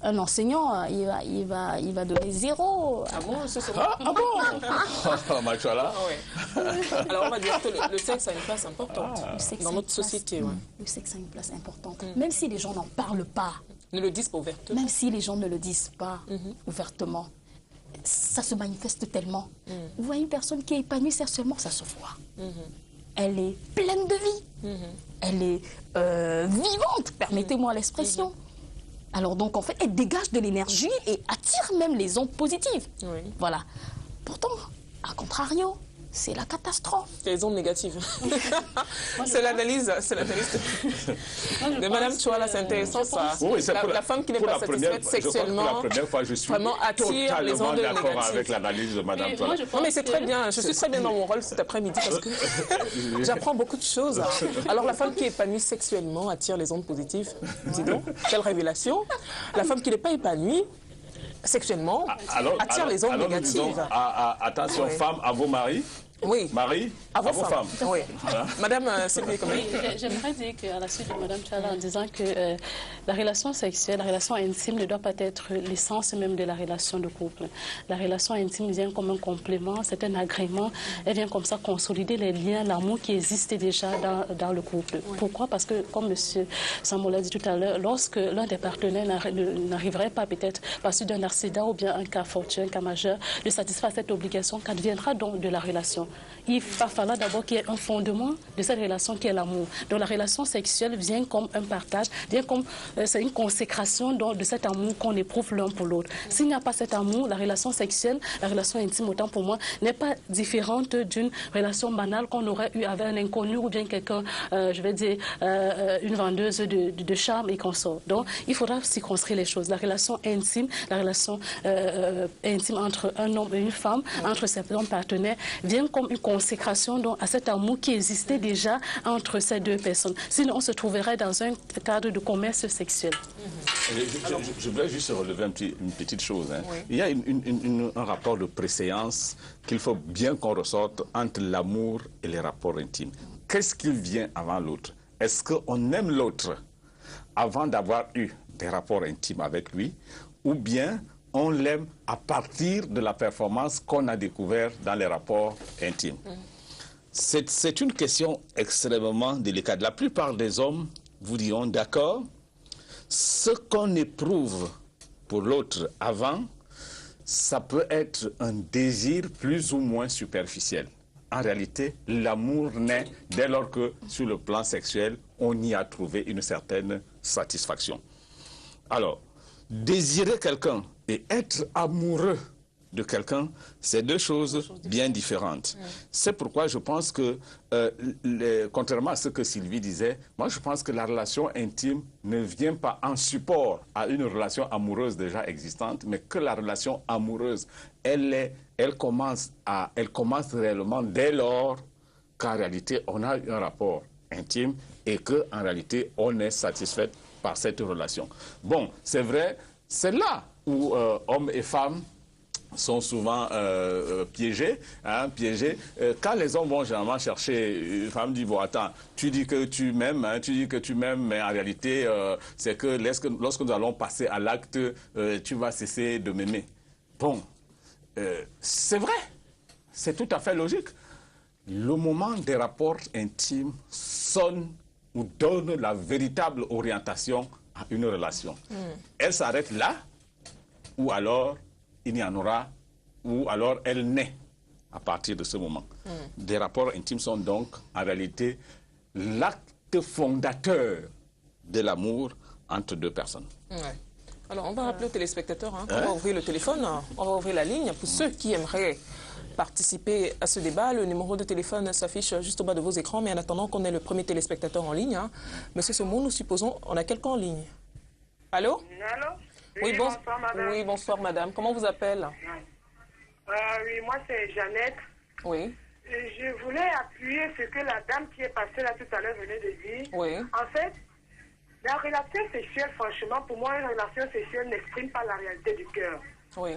un enseignant, il va donner 0. Ah bon, c'est ça. Ah bon. Machala. Alors on va dire que le sexe a une place importante dans notre société. Le sexe a une place importante. Même si les gens n'en parlent pas. Ne le disent pas ouvertement. Même si les gens ne le disent pas ouvertement. Ça se manifeste tellement. Vous voyez une personne qui est épanouie sexuellement, ça se voit. Elle est pleine de vie. Elle est vivante, permettez-moi l'expression. Alors donc en fait, elle dégage de l'énergie et attire même les ondes positives. Voilà. Pourtant, à contrario, c'est la catastrophe. Les ondes négatives. C'est l'analyse de Madame Chouala, c'est intéressant ça. Oui, la femme qui n'est pas satisfaite sexuellement, pour la première fois, je suis vraiment attire les ondes négatives. d'accord avec l'analyse de Madame Chouala. Non mais c'est très bien, je suis très bien dans mon rôle cet après-midi parce que j'apprends beaucoup de choses. Alors la femme qui est épanouie sexuellement attire les ondes positives. Dis donc, quelle révélation. La femme qui n'est pas épanouie sexuellement attire les ondes négatives. Attention, femmes, à vos maris. Oui. Marie, à vos femmes. Oui. Madame Sylvie, comment? J'aimerais dire qu'à la suite de Madame Chouala, en disant que la relation sexuelle, la relation intime ne doit pas être l'essence même de la relation de couple. La relation intime vient comme un complément, c'est un agrément. Elle vient comme ça consolider les liens, l'amour qui existait déjà dans le couple. Pourquoi? Parce que, comme M. Samuel l'a dit tout à l'heure, lorsque l'un des partenaires n'arriverait pas peut-être par suite d'un accident ou bien un cas fortuit, un cas majeur, de satisfaire cette obligation, qu'adviendra donc de la relation? Il va falloir d'abord qu'il y ait un fondement de cette relation qui est l'amour. Donc la relation sexuelle vient comme un partage, vient comme c'est une consécration de cet amour qu'on éprouve l'un pour l'autre. S'il n'y a pas cet amour, la relation sexuelle, la relation intime, autant pour moi, n'est pas différente d'une relation banale qu'on aurait eue avec un inconnu ou bien quelqu'un, je vais dire, une vendeuse de charme et qu'on sort. Donc il faudra circonscrire les choses. La relation intime entre un homme et une femme, entre ses partenaires, vient comme une consécration donc, à cet amour qui existait déjà entre ces deux personnes. Sinon, on se trouverait dans un cadre de commerce sexuel. Je voudrais juste relever une petite chose. Oui. Il y a un rapport de préséance qu'il faut bien qu'on ressorte entre l'amour et les rapports intimes. Qu'est-ce qui vient avant l'autre? Est-ce qu'on aime l'autre avant d'avoir eu des rapports intimes avec lui, ou bien on l'aime à partir de la performance qu'on a découvert dans les rapports intimes? C'est une question extrêmement délicate. La plupart des hommes vous diront d'accord, ce qu'on éprouve pour l'autre avant, ça peut être un désir plus ou moins superficiel. En réalité, l'amour naît dès lors que, sur le plan sexuel, on y a trouvé une certaine satisfaction. Alors, désirer quelqu'un et être amoureux de quelqu'un, c'est deux choses bien différentes. C'est pourquoi je pense que, contrairement à ce que Sylvie disait, moi je pense que la relation intime ne vient pas en support à une relation amoureuse déjà existante, mais que la relation amoureuse, elle commence réellement dès lors qu'en réalité on a un rapport intime et qu'en réalité on est satisfait par cette relation. Bon, c'est vrai, c'est là où hommes et femmes sont souvent piégés. Quand les hommes vont généralement chercher une femme, disent, bon, attends, tu dis que tu m'aimes, mais en réalité, c'est que lorsque nous allons passer à l'acte, tu vas cesser de m'aimer. Bon, c'est vrai, c'est tout à fait logique. Le moment des rapports intimes sonne ou donne la véritable orientation à une relation. Elle s'arrête là, ou alors il n'y en aura, ou alors elle naît à partir de ce moment. Des rapports intimes sont donc en réalité l'acte fondateur de l'amour entre deux personnes. Ouais. Alors on va rappeler aux téléspectateurs qu'on va ouvrir le téléphone, on va ouvrir la ligne pour ceux qui aimeraient participer à ce débat. Le numéro de téléphone s'affiche juste au bas de vos écrans, mais en attendant qu'on ait le premier téléspectateur en ligne, Monsieur Somo, nous supposons, on a quelqu'un en ligne. Allô? Allô? Oui, bonsoir, madame. Oui, bonsoir, madame. Comment vous appelle? Oui, moi, c'est Jeannette. Oui. Je voulais appuyer ce que la dame qui est passée là tout à l'heure venait de dire. Oui. En fait, la relation sexuelle, franchement, pour moi, une relation sexuelle n'exprime pas la réalité du cœur. Oui.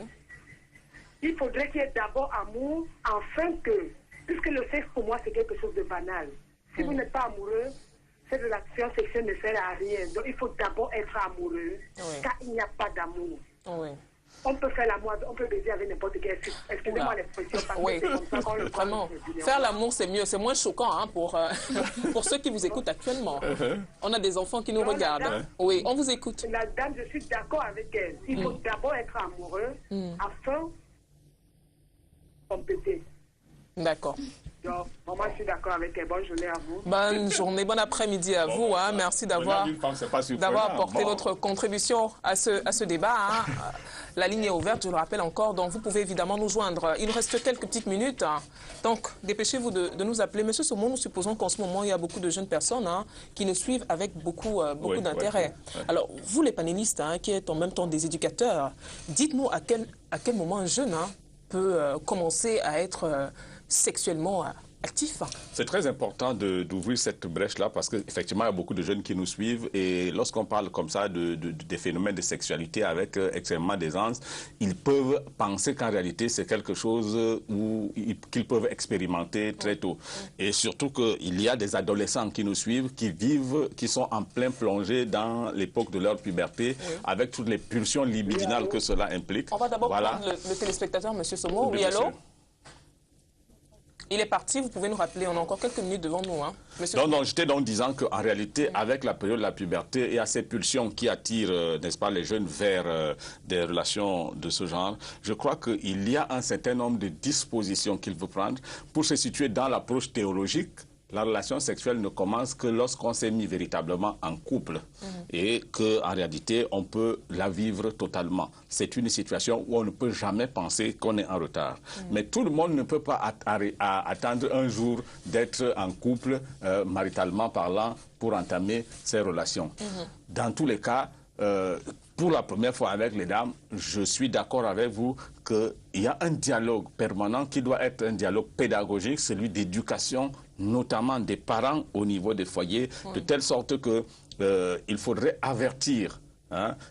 Il faudrait qu'il y ait d'abord amour, afin que, puisque le sexe pour moi c'est quelque chose de banal. Si vous n'êtes pas amoureux, cette relation sexuelle ne sert à rien. Donc il faut d'abord être amoureux, car il n'y a pas d'amour. Oui. On peut faire l'amour, on peut baiser avec n'importe quel. Excusez-moi l'expression, parce que c'est comme ça qu'on le prend. Vraiment. Faire l'amour, c'est mieux. C'est moins choquant pour ceux qui vous écoutent actuellement. On a des enfants qui nous regardent. Oui, on vous écoute. La dame, je suis d'accord avec elle. Il faut d'abord être amoureux afin compléter. D'accord. Donc, moi, je suis d'accord avec elle. Bonne journée à vous. Bonne journée, bon après-midi à vous. Merci d'avoir apporté votre contribution à ce débat. La ligne est ouverte, je le rappelle encore, donc vous pouvez évidemment nous joindre. Il nous reste quelques petites minutes, donc dépêchez-vous de nous appeler. Monsieur Somo, nous supposons qu'en ce moment, il y a beaucoup de jeunes personnes qui nous suivent avec beaucoup d'intérêt. Alors, vous les panélistes, qui êtes en même temps des éducateurs, dites-nous à quel moment un jeune peut commencer à être sexuellement actif. C'est très important d'ouvrir cette brèche-là parce qu'effectivement, il y a beaucoup de jeunes qui nous suivent et lorsqu'on parle comme ça des phénomènes de sexualité avec extrêmement d'aisance, ils peuvent penser qu'en réalité, c'est quelque chose qu'ils peuvent expérimenter très tôt. Et surtout qu'il y a des adolescents qui nous suivent, qui sont en plein plongée dans l'époque de leur puberté avec toutes les pulsions libidinales que cela implique. On va d'abord prendre le téléspectateur, Monsieur Somo. Oui, allô? Il est parti, vous pouvez nous rappeler, on a encore quelques minutes devant nous. Non, j'étais donc disant qu'en réalité, avec la période de la puberté et à ces pulsions qui attirent, n'est-ce pas, les jeunes vers des relations de ce genre, je crois qu'il y a un certain nombre de dispositions qu'il faut prendre pour se situer dans l'approche théologique. La relation sexuelle ne commence que lorsqu'on s'est mis véritablement en couple et qu'en réalité, on peut la vivre totalement. C'est une situation où on ne peut jamais penser qu'on est en retard. Mais tout le monde ne peut pas attendre un jour d'être en couple, maritalement parlant, pour entamer ces relations. Dans tous les cas, pour la première fois avec les dames, je suis d'accord avec vous qu'il y a un dialogue permanent qui doit être un dialogue pédagogique, celui d'éducation, notamment des parents au niveau des foyers, de telle sorte qu'il faudrait avertir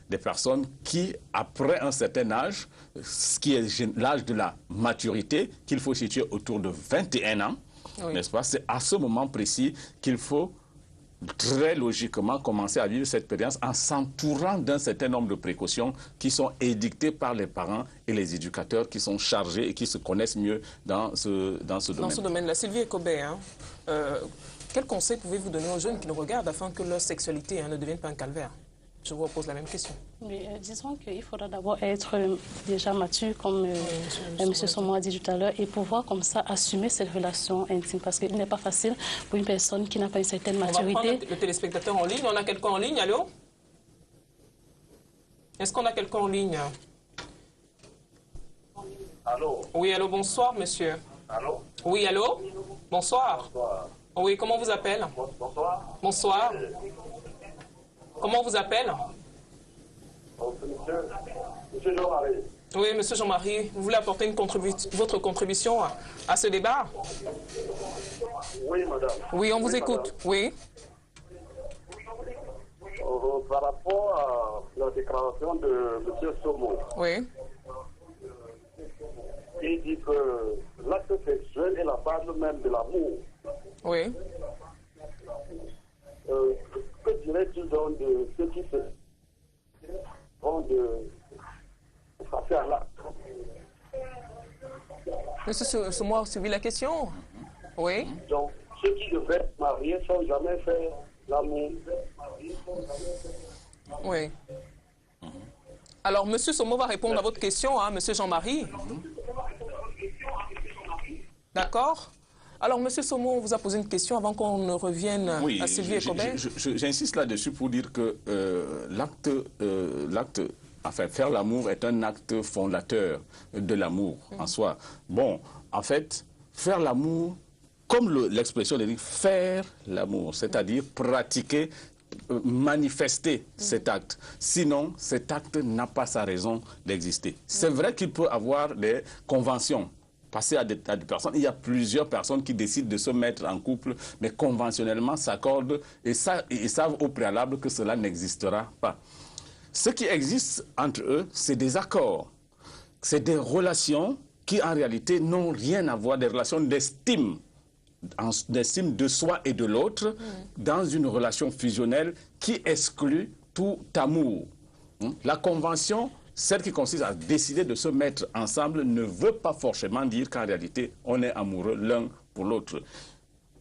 des personnes qui, après un certain âge, ce qui est l'âge de la maturité, qu'il faut situer autour de 21 ans, n'est-ce pas? C'est à ce moment précis qu'il faut très logiquement commencer à vivre cette expérience en s'entourant d'un certain nombre de précautions qui sont édictées par les parents et les éducateurs qui sont chargés et qui se connaissent mieux dans ce domaine. Dans ce domaine-là. Sylvie Ekobé, quel conseil pouvez-vous donner aux jeunes qui nous regardent afin que leur sexualité ne devienne pas un calvaire? Je vous repose la même question. Mais, disons qu'il faudra d'abord être déjà mature, comme M. Somo a dit tout à l'heure, et pouvoir comme ça assumer cette relation intime. Parce qu'il n'est pas facile pour une personne qui n'a pas une certaine maturité. On va prendre le téléspectateur en ligne. On a quelqu'un en ligne, allô? Est-ce qu'on a quelqu'un en ligne? Allô? Oui, allô, bonsoir, monsieur. Allô? Oui, allô? Bonsoir. Bonsoir. Oui, comment on vous appelle? Bonsoir. Bonsoir. Comment on vous appelle? Monsieur Jean-Marie. Oui, monsieur Jean-Marie, vous voulez apporter votre contribution à ce débat? Oui, madame. Oui, on vous écoute. Madame. Oui. Par rapport à la déclaration de monsieur Somo, Oui. il dit que l'acte sexuel est la base même de l'amour. Oui. Que dirais-tu donc de ceux qui se font de passer à l'acte? Monsieur Somo a suivi la question? Oui. Donc, ceux qui devaient être mariés sans jamais faire l'amour. Oui. Alors, monsieur Somo va répondre à votre question, hein, monsieur Jean-Marie. D'accord? Alors, monsieur Somo, on vous a posé une question avant qu'on ne revienne à Sylvie Ekobeng. J'insiste là-dessus pour dire que enfin, faire l'amour est un acte fondateur de l'amour en soi. Bon, en fait, faire l'amour, comme l'expression dit, faire l'amour, c'est-à-dire pratiquer, manifester cet acte. Sinon, cet acte n'a pas sa raison d'exister. C'est vrai qu'il peut avoir des conventions passées à des personnes. Il y a plusieurs personnes qui décident de se mettre en couple, mais conventionnellement s'accordent et savent au préalable que cela n'existera pas. Ce qui existe entre eux, c'est des accords. C'est des relations qui, en réalité, n'ont rien à voir, des relations d'estime de soi et de l'autre, dans une relation fusionnelle qui exclut tout amour. La convention, celle qui consiste à décider de se mettre ensemble, ne veut pas forcément dire qu'en réalité, on est amoureux l'un pour l'autre.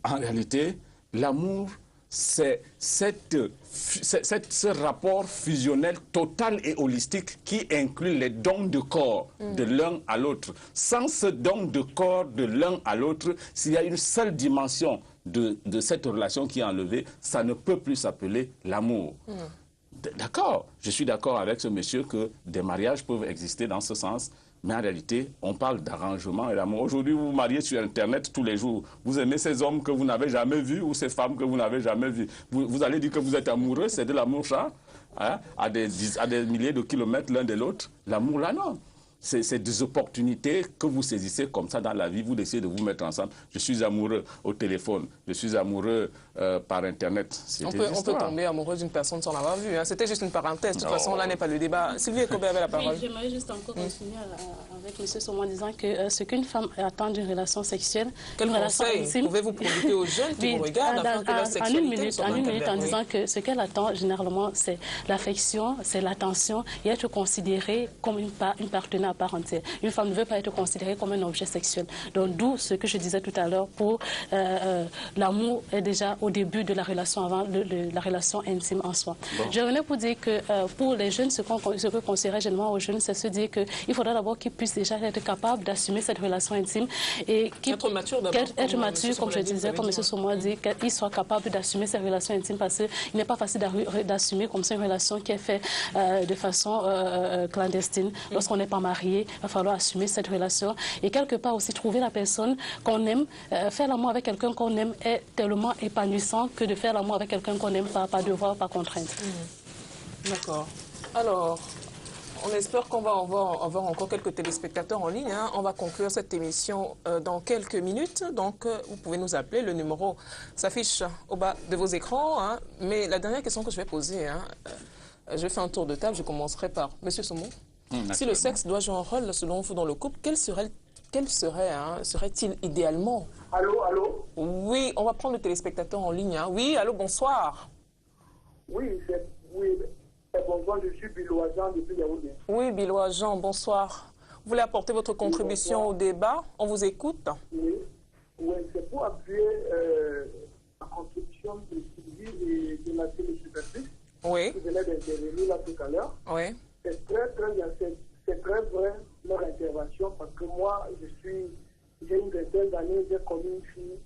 En réalité, l'amour, c'est ce rapport fusionnel total et holistique qui inclut les dons de corps de l'un à l'autre. Sans ce don de corps de l'un à l'autre, s'il y a une seule dimension de cette relation qui est enlevée, ça ne peut plus s'appeler l'amour. D'accord, je suis d'accord avec ce monsieur que des mariages peuvent exister dans ce sens, mais en réalité, on parle d'arrangement et d'amour. Aujourd'hui, vous vous mariez sur Internet tous les jours. Vous aimez ces hommes que vous n'avez jamais vus ou ces femmes que vous n'avez jamais vues. Vous allez dire que vous êtes amoureux, c'est de l'amour ça, hein, à des milliers de kilomètres l'un de l'autre. L'amour là, non. C'est des opportunités que vous saisissez comme ça dans la vie. Vous décidez de vous mettre ensemble. Je suis amoureux au téléphone. Je suis amoureux par Internet. On peut tomber amoureux d'une personne sans l'avoir vue. Hein. C'était juste une parenthèse. De toute façon, là n'est pas le débat. Sylvie Ekobeng avait la parole. Oui, j'aimerais juste encore continuer avec M. Somo en disant que ce qu'une femme attend d'une relation sexuelle... Quel conseil pouvez-vous prodiguer aux jeunes qui vous regardent afin que leur sexualité soit en une minute, en disant que ce qu'elle attend généralement, c'est l'affection, c'est l'attention et être considérée comme une partenaire à part entière. Une femme ne veut pas être considérée comme un objet sexuel. Donc d'où ce que je disais tout à l'heure, pour l'amour est déjà au début de la relation, avant la relation intime en soi. Bon. Je venais pour dire que pour les jeunes, ce que conseillerait généralement aux jeunes, c'est se dire qu'il faudra d'abord qu'ils puissent déjà être capables d'assumer cette relation intime et être mature d'abord. Être mature, comme je disais, comme M. Somo a dit, qu'ils soient capables d'assumer ces relations intimes parce qu'il n'est pas facile d'assumer comme ça une relation qui est faite de façon clandestine. Lorsqu'on n'est pas marié, il va falloir assumer cette relation et quelque part aussi trouver la personne qu'on aime. Faire l'amour avec quelqu'un qu'on aime est tellement épanouissant que de faire l'amour avec quelqu'un qu'on n'aime pas, par devoir, par contrainte. D'accord. Alors, on espère qu'on va avoir encore quelques téléspectateurs en ligne. Hein. On va conclure cette émission dans quelques minutes. Donc, vous pouvez nous appeler. Le numéro s'affiche au bas de vos écrans. Hein. Mais la dernière question que je vais poser, hein, je fais un tour de table. Je commencerai par M. Somo. Si le sexe doit jouer un rôle, selon vous, dans le couple, quel serait-il idéalement? Allô, allô? Oui, on va prendre le téléspectateur en ligne. Hein. Oui, allô, bonsoir. Oui, bonsoir, je suis Bilois Jean depuis Yaoundé. Oui, Bilois Jean, bonsoir. Vous voulez apporter votre contribution au débat? On vous écoute. Oui, c'est pour appuyer la contribution de Sylvie et de la téléspectatrice qui venait d'intervenir là tout à l'heure. Oui. C'est très vrai leur intervention parce que moi, j'ai une vingtaine d'années, j'ai connu une fille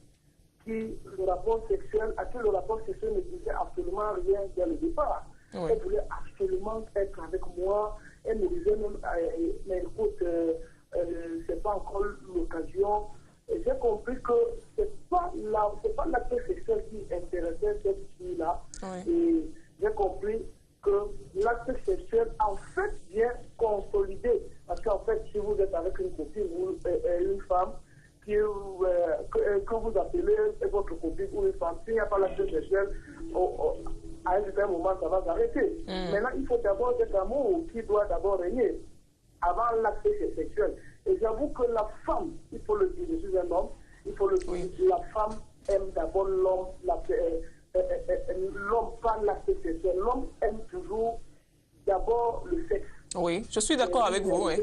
qui, le rapport sexuel ne disait absolument rien dès le départ. Oui. Elle voulait absolument être avec moi. Elle me disait même, mais écoute, c'est pas encore l'occasion. J'ai compris que c'est pas l'acte sexuel qui intéressait cette fille-là. Oui. Et j'ai compris que l'acte sexuel, en fait, vient consolider. Parce qu'en fait, si vous êtes avec une copine ou une femme que vous appelez votre copine ou une femme, s'il n'y a pas l'acte sexuel, à un certain moment, ça va s'arrêter. Maintenant, il faut d'abord cet amour qui doit d'abord régner avant l'acte sexuel. Et j'avoue que la femme, il faut le dire, je suis un homme, il faut le dire, la femme aime d'abord l'homme, l'homme pas l'acte sexuel. L'homme aime toujours d'abord le sexe. Oui, je suis d'accord avec vous. Oui.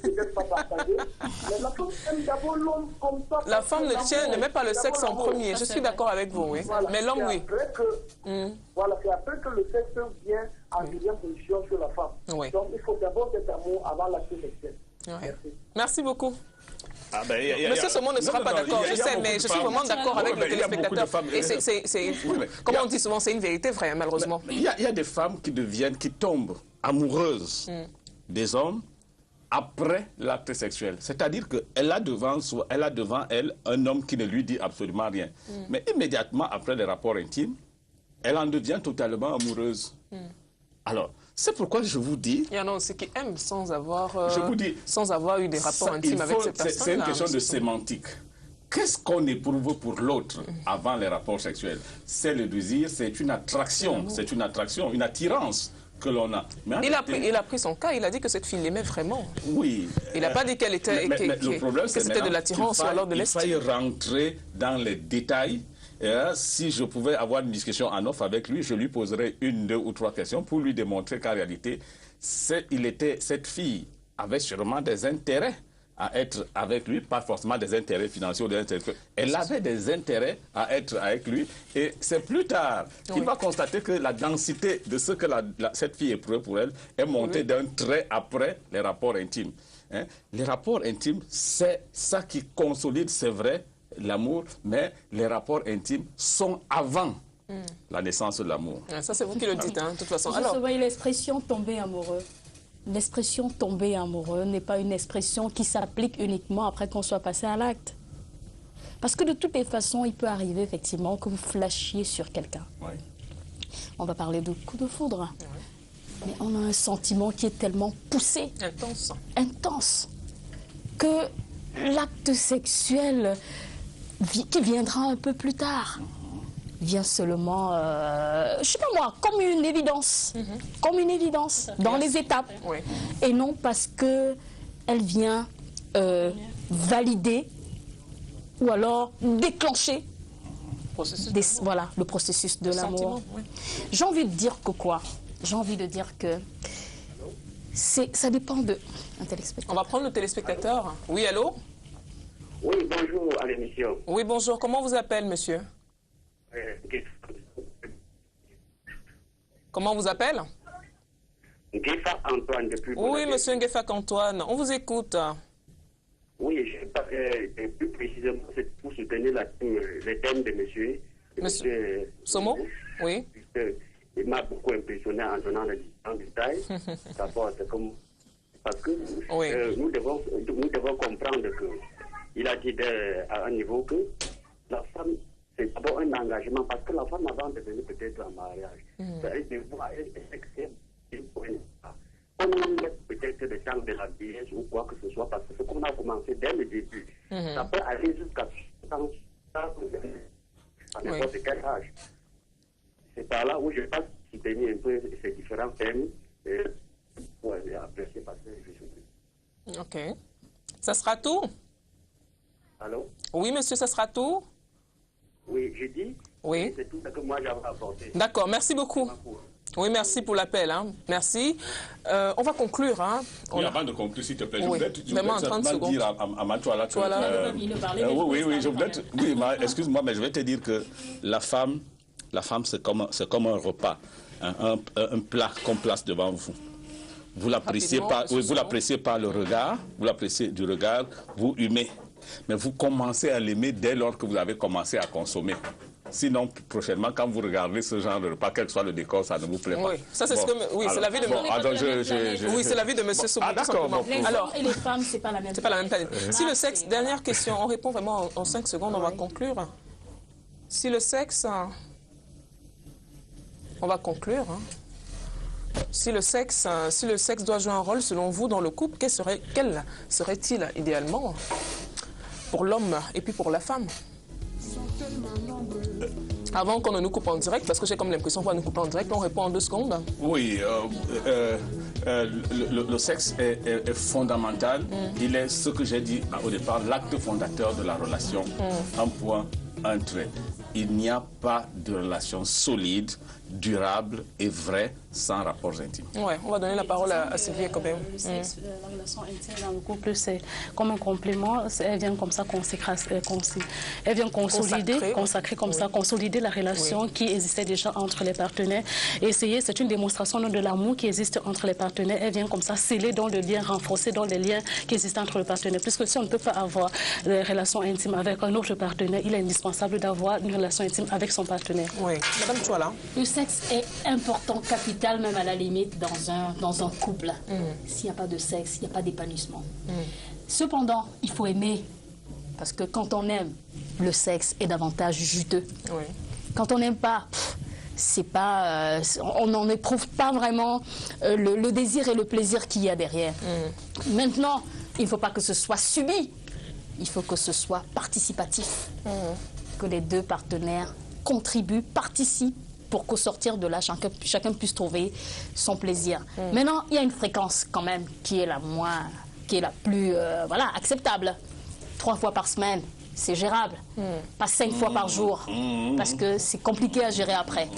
Peut-être pas partagé, mais la femme aime d'abord l'homme comme ça. La femme ne met pas le sexe en premier. Je suis d'accord avec vous, oui. Voilà, Mais l'homme, oui. Voilà, c'est après que le sexe vient en deuxième position sur la femme. Oui. Donc il faut d'abord cet amour avant l'acte sexuel. Oui. Merci beaucoup. Monsieur Somon ne sera pas d'accord, je sais, mais je suis vraiment d'accord avec le téléspectateur. Et comme on dit souvent, c'est une vérité vraie, malheureusement. Il y a des femmes qui tombent amoureuses des hommes après l'acte sexuel. C'est-à-dire qu'elle a devant elle un homme qui ne lui dit absolument rien. Mais immédiatement après les rapports intimes, elle en devient totalement amoureuse. Alors, c'est pourquoi je vous dis... Il y en a aussi qui aiment sans avoir, sans avoir eu des rapports intimes avec cette personne. C'est une question de sémantique. Qu'est-ce qu'on éprouve pour l'autre avant les rapports sexuels? C'est le désir, c'est une attraction, une attirance que l'on a. Mais il a pris son cas, il a dit que cette fille l'aimait vraiment. Oui. Il n'a pas dit qu'elle était, que c'était de l'attirance ou alors de l'estime. Il fallait rentrer dans les détails. Si je pouvais avoir une discussion en off avec lui, je lui poserais 1, 2 ou 3 questions pour lui démontrer qu'en réalité, cette fille avait sûrement des intérêts à être avec lui, pas forcément des intérêts financiers. Elle avait des intérêts à être avec lui. Et c'est plus tard qu'il va constater que la densité de ce que cette fille éprouvait pour elle est montée d'un trait après les rapports intimes. Les rapports intimes, c'est ça qui consolide, c'est vrai, l'amour, mais les rapports intimes sont avant la naissance de l'amour. Ça, c'est vous qui le dites, de toute façon. Alors, l'expression « tomber amoureux », l'expression « tomber amoureux » n'est pas une expression qui s'applique uniquement après qu'on soit passé à l'acte. Parce que de toutes les façons, il peut arriver effectivement que vous flashiez sur quelqu'un. Oui. On va parler de coup de foudre. Oui. Mais on a un sentiment qui est tellement poussé, intense, que l'acte sexuel qui viendra un peu plus tard vient seulement, je sais pas moi, comme une évidence, dans les étapes, et non parce que elle vient valider ou alors déclencher le processus de l'amour. J'ai envie de dire que quoi? J'ai envie de dire que ça dépend de un téléspectateur. On va prendre le téléspectateur. Oui, allô? Oui, bonjour à l'émission. Oui, bonjour. Comment vous appelez, monsieur? Comment vous appelez? Ngefak Antoine depuis... Oui, monsieur Ngefak Antoine, on vous écoute. Oui, plus précisément, c'est pour soutenir les thèmes de monsieur Somo? Oui. Il m'a beaucoup impressionné en donnant en détail. Parce que nous devons comprendre qu'il a dit à un niveau que la femme, c'est d'abord un engagement, parce que la femme, avant de venir peut-être en mariage, elle devoir peut-être le temps de la vieillesse ou quoi que ce soit, parce que ce qu'on a commencé dès le début, ça peut aller jusqu'à à n'importe quel âge. C'est par là où je pense soutenir un peu ces différents thèmes pour apprécier parce que je suis... Ok. Ça sera tout? Allô? Oui, monsieur, ça sera tout? Oui, j'ai dit. Oui. C'est tout ce que moi j'avais apporté. D'accord, merci beaucoup. Oui, merci pour l'appel. Merci. On va conclure. Oui, avant de conclure, s'il te plaît, je oui. voudrais dire à Matoila que... excuse-moi, mais je vais te dire que la femme, c'est comme un repas, un plat qu'on place devant vous. Vous l'appréciez par le regard, vous l'appréciez du regard, vous humez. Mais vous commencez à l'aimer dès lors que vous avez commencé à consommer. Sinon, prochainement, quand vous regardez ce genre de repas, quel que soit le décor, ça ne vous plaît pas. Oui, ça c'est ce que... Oui, c'est l'avis de... Oui, c'est l'avis de M. Somo. Ah, d'accord. Les hommes et les femmes, c'est pas la même. C'est pas la même planète. Si le sexe, dernière question, on répond vraiment en 5 secondes, on va conclure. Si le sexe... On va conclure. Si le sexe doit jouer un rôle, selon vous, dans le couple, quel serait-il idéalement pour l'homme et puis pour la femme? Avant qu'on ne nous coupe en direct, parce que j'ai comme l'impression qu'on va nous couper en direct, on répond en 2 secondes. Oui, le sexe est fondamental. Il est ce que j'ai dit au départ, l'acte fondateur de la relation. Un point, un trait. Il n'y a pas de relation solide, durable et vraie sans rapports intimes. Ouais, on va donner la parole à Sylvie quand même. Le sexe, la relation intime dans le couple, c'est comme un complément. Elle vient comme ça elle vient consacrer comme ça, consolider la relation qui existait déjà entre les partenaires. C'est une démonstration de l'amour qui existe entre les partenaires. Elle vient comme ça sceller dans le lien, renforcer dans les liens qui existent entre les partenaires. Puisque si on ne peut pas avoir des relations intimes avec un autre partenaire, il est indispensable d'avoir une relation intime avec son partenaire. Oui, Madame Chouala. Le sexe est important, capital, même à la limite, dans un couple. S'il n'y a pas de sexe, il n'y a pas d'épanouissement. Cependant, il faut aimer. Parce que quand on aime, le sexe est davantage juteux. Oui. Quand on n'aime pas, c'est pas, on n'en éprouve pas vraiment le désir et le plaisir qu'il y a derrière. Maintenant, il ne faut pas que ce soit subi. Il faut que ce soit participatif. Que les deux partenaires contribuent, participent pour qu'au sortir de là, chacun puisse trouver son plaisir. Maintenant, il y a une fréquence quand même qui est la plus acceptable. 3 fois par semaine, c'est gérable. Pas 5 fois par jour, parce que c'est compliqué à gérer après.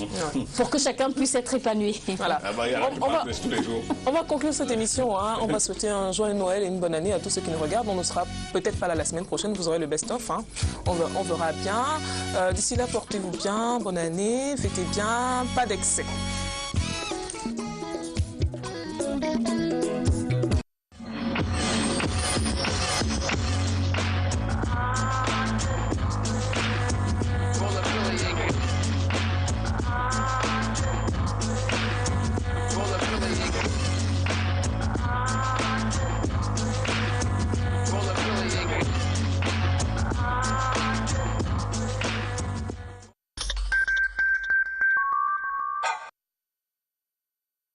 Pour que chacun puisse être épanoui. Voilà. On va conclure cette émission. On va souhaiter un joyeux Noël et une bonne année à tous ceux qui nous regardent. On ne sera peut-être pas là la semaine prochaine. Vous aurez le best-of. On verra bien. D'ici là, portez-vous bien. Bonne année. Fêtez bien. Pas d'excès.